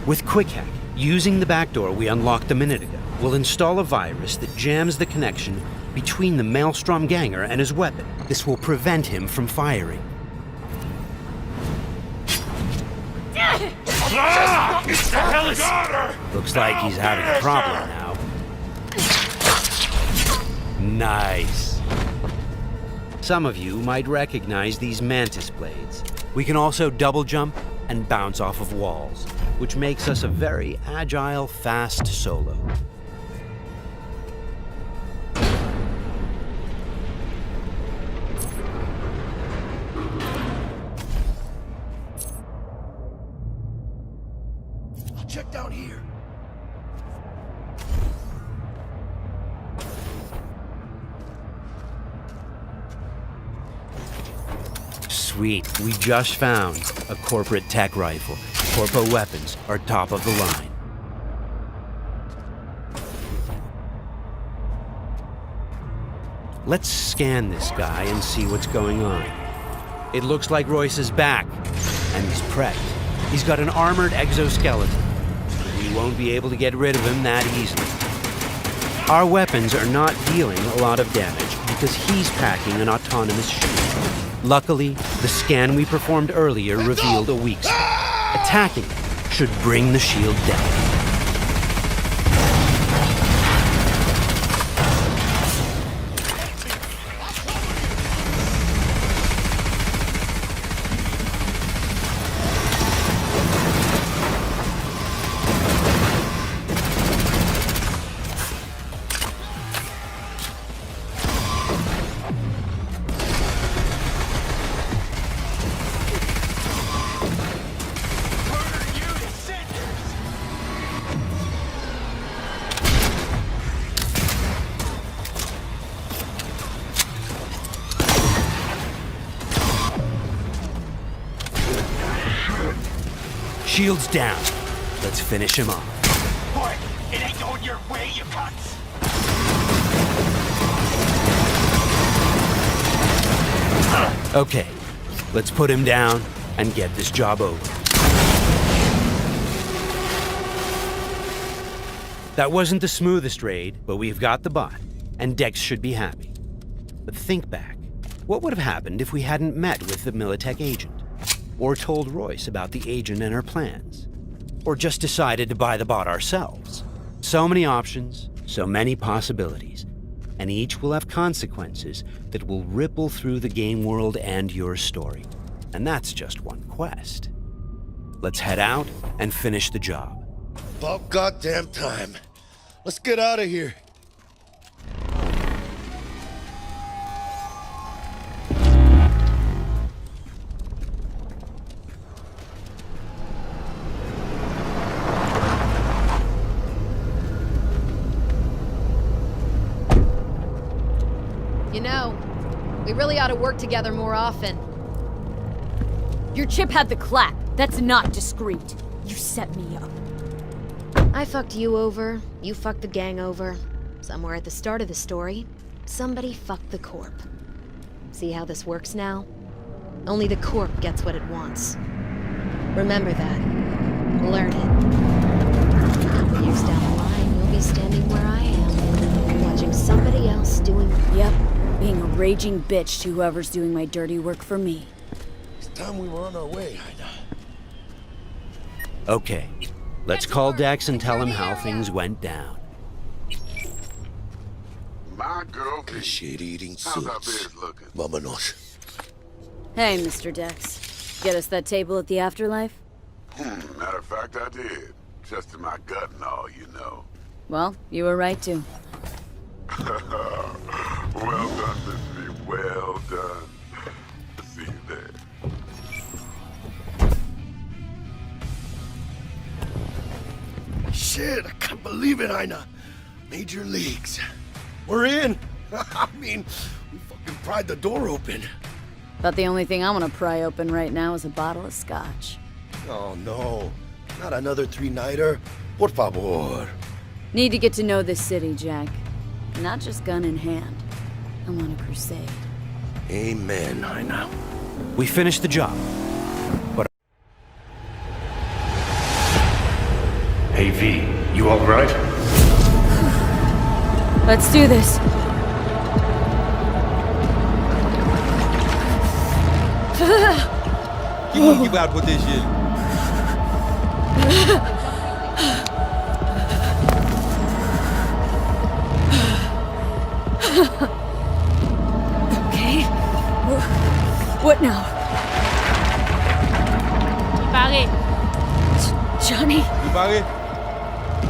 With quick hack, using the backdoor we unlocked a minute ago, we'll install a virus that jams the connection between the Maelstrom ganger and his weapon. This will prevent him from firing. Looks like he's having a problem now. Nice. Some of you might recognize these mantis blades. We can also double jump and bounce off of walls, which makes us a very agile, fast solo. Check down here. Sweet, we just found a corporate tech rifle. Corpo weapons are top of the line. Let's scan this guy and see what's going on. It looks like Royce is back, and he's prepped. He's got an armored exoskeleton. We won't be able to get rid of him that easily. Our weapons are not dealing a lot of damage because he's packing an autonomous shield. Luckily, the scan we performed earlier revealed a weak spot. Attacking it should bring the shield down. Shields down. Let's finish him off. Boy, it ain't going your way, you cunts. Okay, let's put him down and get this job over. That wasn't the smoothest raid, but we've got the bot, and Dex should be happy. But think back. What would have happened if we hadn't met with the Militech agent? Or told Royce about the agent and her plans? Or just decided to buy the bot ourselves? So many options, so many possibilities, and each will have consequences that will ripple through the game world and your story. And that's just one quest. Let's head out and finish the job. About goddamn time. Let's get out of here. You know, we really ought to work together more often. Your chip had the clap. That's not discreet. You set me up. I fucked you over, you fucked the gang over. Somewhere at the start of the story, somebody fucked the Corp. See how this works now? Only the Corp gets what it wants. Remember that. Learn it. A couple years down the line, you'll be standing where I am, watching somebody else doing... Yep, being a raging bitch to whoever's doing my dirty work for me. It's time we were on our way, Ida. Okay, let's call Dex and tell him how things went down. My girl, shit-eating how's our suits. beard looking? Vámonos. Hey, Mr. Dex. Get us that table at the afterlife? Matter of fact, I did. Just in my gut and all, you know. Well, you were right to. Well done, Miss V. Well done. See you there. Shit, I can't believe it, Ina. Major leagues. We're in. I mean, we fucking pried the door open. But the only thing I want to pry open right now is a bottle of scotch. Oh, no. Not another three-nighter. Por favor. Need to get to know this city, Jack. Not just gun in hand. I'm on a crusade. Amen, Ina. We finished the job. But Hey V, you alright? Let's do this. Keep out with this shit. Okay. What now? Pague. Johnny? You pague?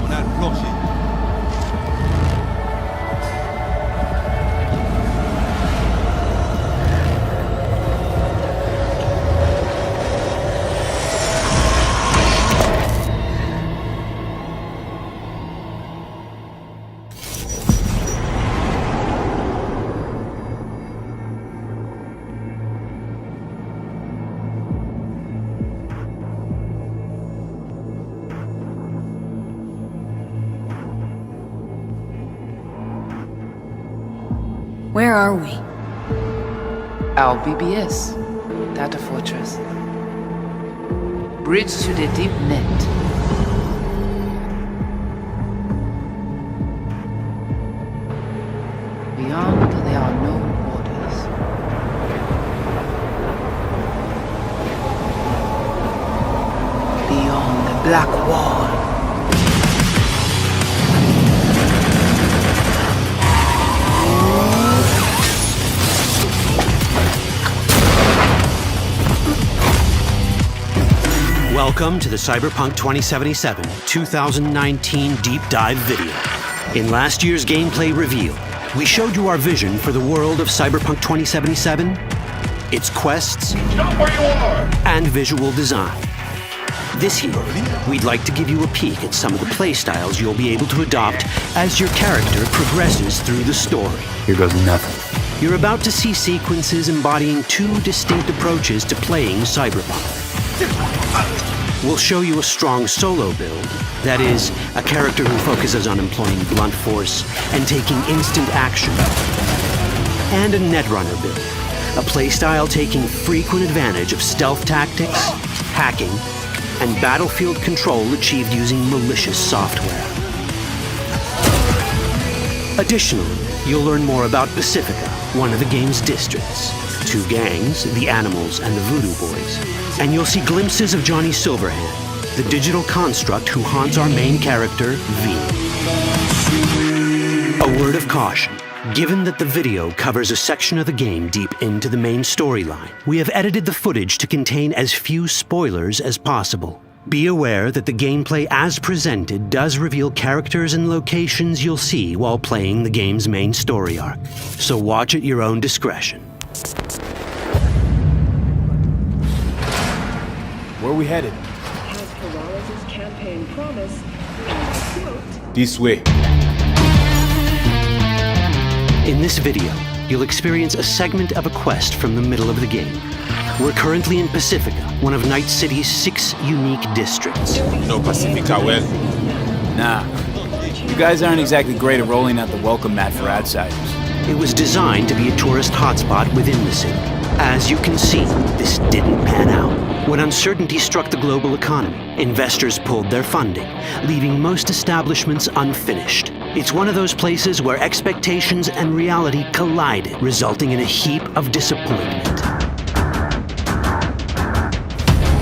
On a cloche. Where are we? Our BBS, data fortress. Bridge to the deep net. Beyond, there are no borders. Beyond the black wall. welcome to the Cyberpunk 2077 2019 Deep Dive video. In last year's gameplay reveal, we showed you our vision for the world of Cyberpunk 2077, its quests, and visual design. This year, we'd like to give you a peek at some of the playstyles you'll be able to adopt as your character progresses through the story. Here goes nothing. You're about to see sequences embodying two distinct approaches to playing Cyberpunk. We'll show you a strong solo build, that is, a character who focuses on employing blunt force and taking instant action, and a netrunner build, a playstyle taking frequent advantage of stealth tactics, hacking, and battlefield control achieved using malicious software. Additionally, you'll learn more about Pacifica, one of the game's districts, 2 gangs, the Animals and the Voodoo Boys, and you'll see glimpses of Johnny Silverhand, the digital construct who haunts our main character, V. A word of caution. Given that the video covers a section of the game deep into the main storyline, we have edited the footage to contain as few spoilers as possible. Be aware that the gameplay as presented does reveal characters and locations you'll see while playing the game's main story arc, so watch at your own discretion. Where are we headed? As Peralez's campaign promise, quote, This way. In this video, you'll experience a segment of a quest from the middle of the game. We're currently in Pacifica, one of Night City's 6 unique districts. No Pacifica well? Nah. You guys aren't exactly great at rolling out the welcome mat for outsiders. It was designed to be a tourist hotspot within the city. As you can see, this didn't pan out. When uncertainty struck the global economy, investors pulled their funding, leaving most establishments unfinished. It's one of those places where expectations and reality collided, resulting in a heap of disappointment.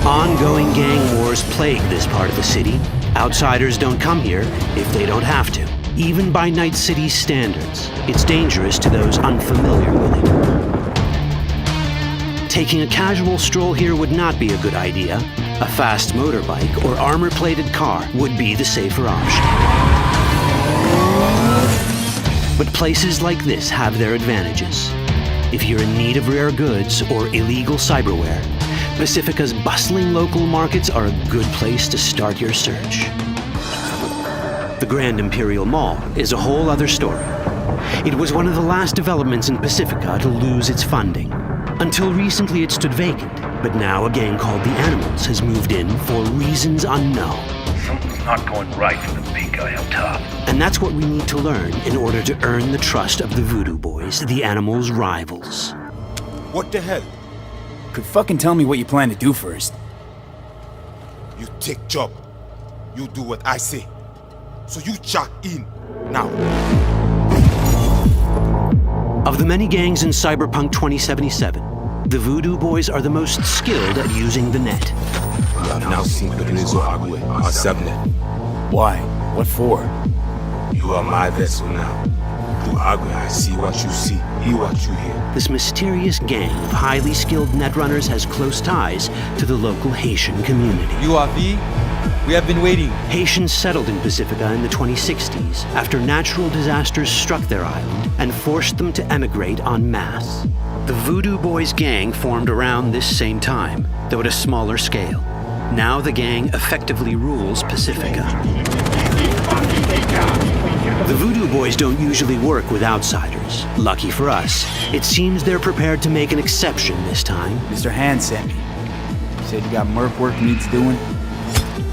Ongoing gang wars plague this part of the city. Outsiders don't come here if they don't have to. Even by Night City's standards, it's dangerous to those unfamiliar with it. Taking a casual stroll here would not be a good idea. A fast motorbike or armor-plated car would be the safer option. But places like this have their advantages. If you're in need of rare goods or illegal cyberware, Pacifica's bustling local markets are a good place to start your search. The Grand Imperial Mall is a whole other story. It was one of the last developments in Pacifica to lose its funding. Until recently it stood vacant, but now a gang called the Animals has moved in for reasons unknown. Something's not going right for the big guy up top. And that's what we need to learn in order to earn the trust of the Voodoo Boys, the Animals' rivals. What the hell? Could fucking tell me what you plan to do first. You take job. You do what I say. So you check in now. Of the many gangs in Cyberpunk 2077, the Voodoo Boys are the most skilled at using the net. You have now seen the Rezo Agwe, our subnet. Why? What for? You are my vessel now. Through Agwe, I see what you see, hear what you hear. This mysterious gang of highly skilled netrunners has close ties to the local Haitian community. UAV? We have been waiting. Haitians settled in Pacifica in the 2060s after natural disasters struck their island and forced them to emigrate en masse. The Voodoo Boys gang formed around this same time, though at a smaller scale. Now the gang effectively rules Pacifica. The Voodoo Boys don't usually work with outsiders. Lucky for us, it seems they're prepared to make an exception this time. Mr. Hand sent me. Said you got merc work needs doing.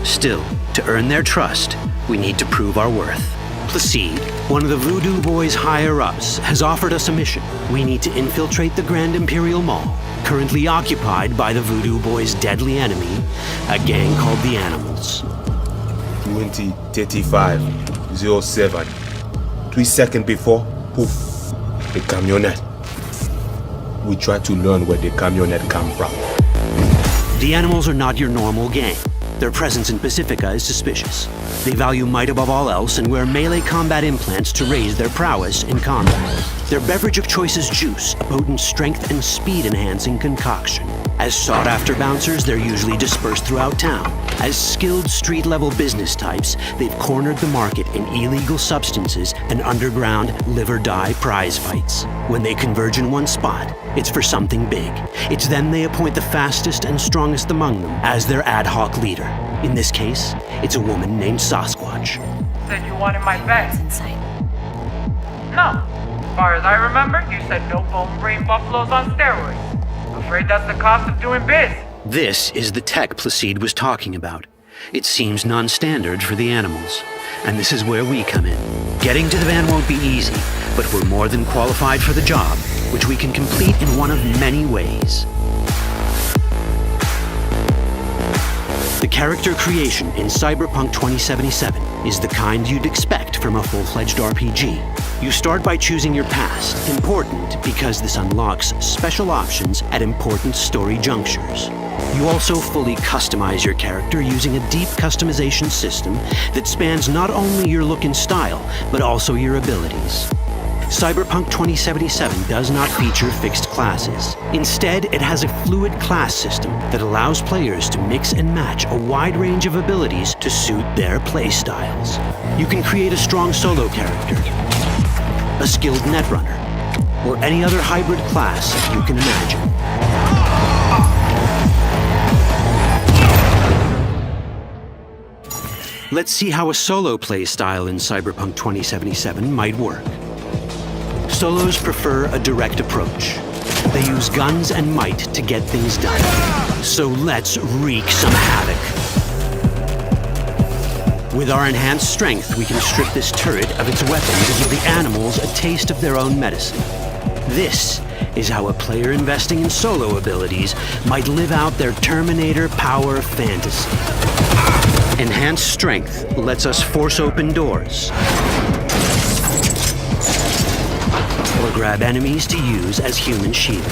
Still, to earn their trust, we need to prove our worth. Placide, one of the Voodoo Boys' higher-ups, has offered us a mission. We need to infiltrate the Grand Imperial Mall, currently occupied by the Voodoo Boys' deadly enemy, a gang called the Animals. 20:35:07. 3 seconds before, poof, the camionette. We try to learn where the camionette come from. The Animals are not your normal gang. Their presence in Pacifica is suspicious. They value might above all else and wear melee combat implants to raise their prowess in combat. Their beverage of choice is juice, a potent strength and speed-enhancing concoction. As sought-after bouncers, they're usually dispersed throughout town. As skilled street-level business types, they've cornered the market in illegal substances and underground live-or-die prize fights. When they converge in one spot, it's for something big. It's then they appoint the fastest and strongest among them as their ad hoc leader. In this case, it's a woman named Sasquatch. Said you wanted my bed. Inside. No. As far as I remember, you said no bone brain buffaloes on steroids. Afraid that's the cost of doing biz. This is the tech Placide was talking about. It seems non-standard for the animals. And this is where we come in. Getting to the van won't be easy, but we're more than qualified for the job, which we can complete in one of many ways. The character creation in Cyberpunk 2077 is the kind you'd expect from a full-fledged RPG. You start by choosing your past, important because this unlocks special options at important story junctures. You also fully customize your character using a deep customization system that spans not only your look and style, but also your abilities. Cyberpunk 2077 does not feature fixed classes. Instead, it has a fluid class system that allows players to mix and match a wide range of abilities to suit their playstyles. You can create a strong solo character, a skilled netrunner, or any other hybrid class you can imagine. Let's see how a solo playstyle in Cyberpunk 2077 might work. Solos prefer a direct approach. They use guns and might to get things done. So let's wreak some havoc. With our enhanced strength, we can strip this turret of its weapon to give the animals a taste of their own medicine. This is how a player investing in solo abilities might live out their Terminator power fantasy. Enhanced strength lets us force open doors, or grab enemies to use as human shields.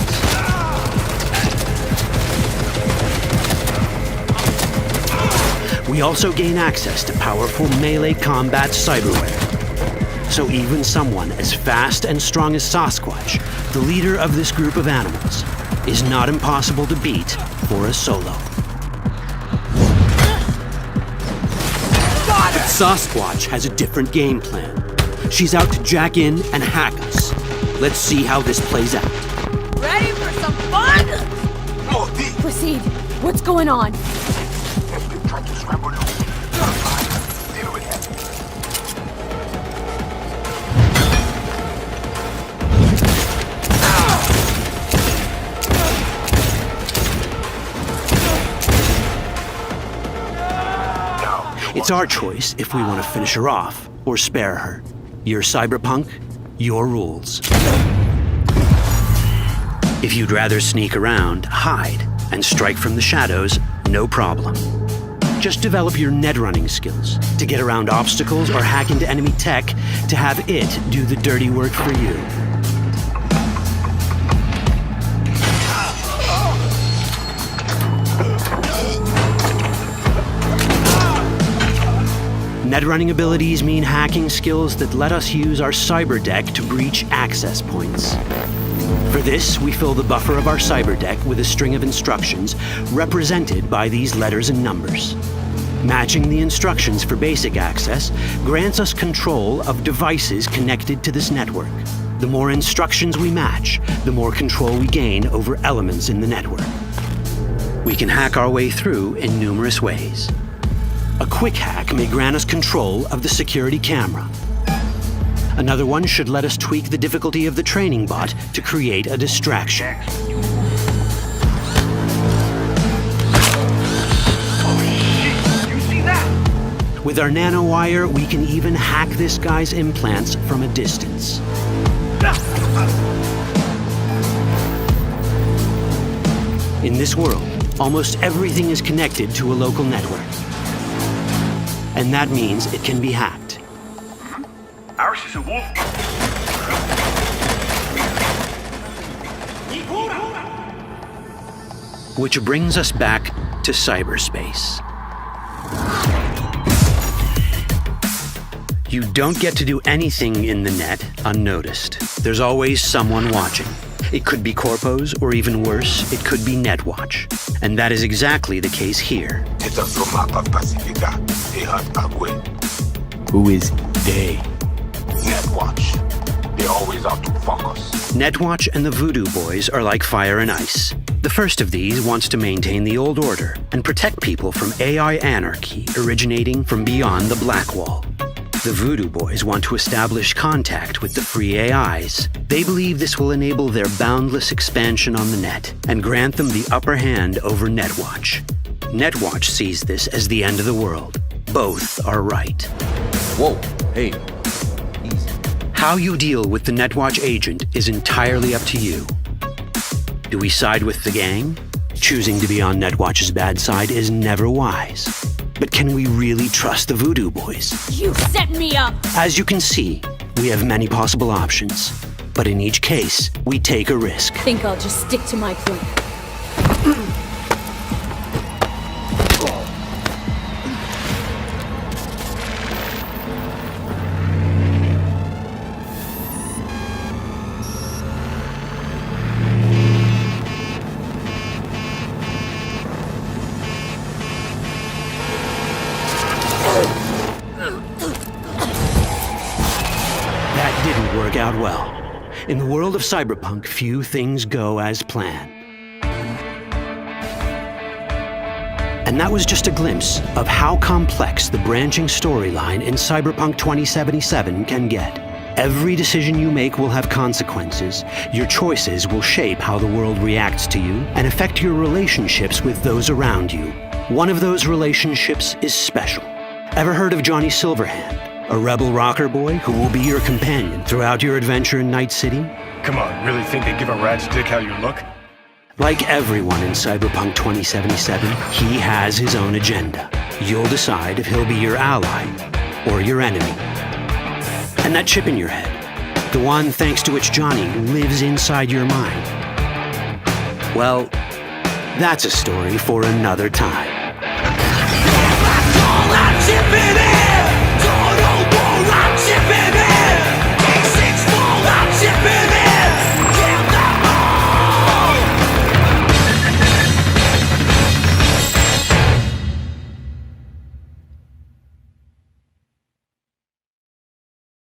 We also gain access to powerful melee combat cyberware. So even someone as fast and strong as Sasquatch, the leader of this group of animals, is not impossible to beat for a solo. But Sasquatch has a different game plan. She's out to jack in and hack us. Let's see how this plays out. Ready for some fun? Proceed. What's going on? It's our choice if we want to finish her off or spare her. You're Cyberpunk, your rules. If you'd rather sneak around, hide, and strike from the shadows, no problem. Just develop your netrunning skills to get around obstacles or hack into enemy tech to have it do the dirty work for you. Netrunning abilities mean hacking skills that let us use our cyber deck to breach access points. For this, we fill the buffer of our cyber deck with a string of instructions represented by these letters and numbers. Matching the instructions for basic access grants us control of devices connected to this network. The more instructions we match, the more control we gain over elements in the network. We can hack our way through in numerous ways. A quick hack may grant us control of the security camera. Another one should let us tweak the difficulty of the training bot to create a distraction. With our nanowire, we can even hack this guy's implants from a distance. In this world, almost everything is connected to a local network. And that means it can be hacked. Ours is a wolf. Which brings us back to cyberspace. You don't get to do anything in the net unnoticed. There's always someone watching. It could be corpos, or even worse, it could be Netwatch. And that is exactly the case here. Who is they? Netwatch. They always out to fuck us. Netwatch and the Voodoo Boys are like fire and ice. The first of these wants to maintain the old order and protect people from AI anarchy originating from beyond the Black Wall. The Voodoo Boys want to establish contact with the free AIs. They believe this will enable their boundless expansion on the net and grant them the upper hand over Netwatch. Netwatch sees this as the end of the world. Both are right. Whoa, hey. How you deal with the Netwatch agent is entirely up to you. Do we side with the gang? Choosing to be on Netwatch's bad side is never wise. But can we really trust the Voodoo Boys? You set me up! As you can see, we have many possible options. But in each case, we take a risk. Think I'll just stick to my plan. Out well. In the world of Cyberpunk, few things go as planned. And that was just a glimpse of how complex the branching storyline in Cyberpunk 2077 can get. Every decision you make will have consequences. Your choices will shape how the world reacts to you and affect your relationships with those around you. One of those relationships is special. Ever heard of Johnny Silverhand? A rebel rocker boy who will be your companion throughout your adventure in Night City? Come on, really think they give a rat's dick how you look? Like everyone in Cyberpunk 2077, he has his own agenda. You'll decide if he'll be your ally or your enemy. And that chip in your head, the one thanks to which Johnny lives inside your mind. Well, that's a story for another time. Chip in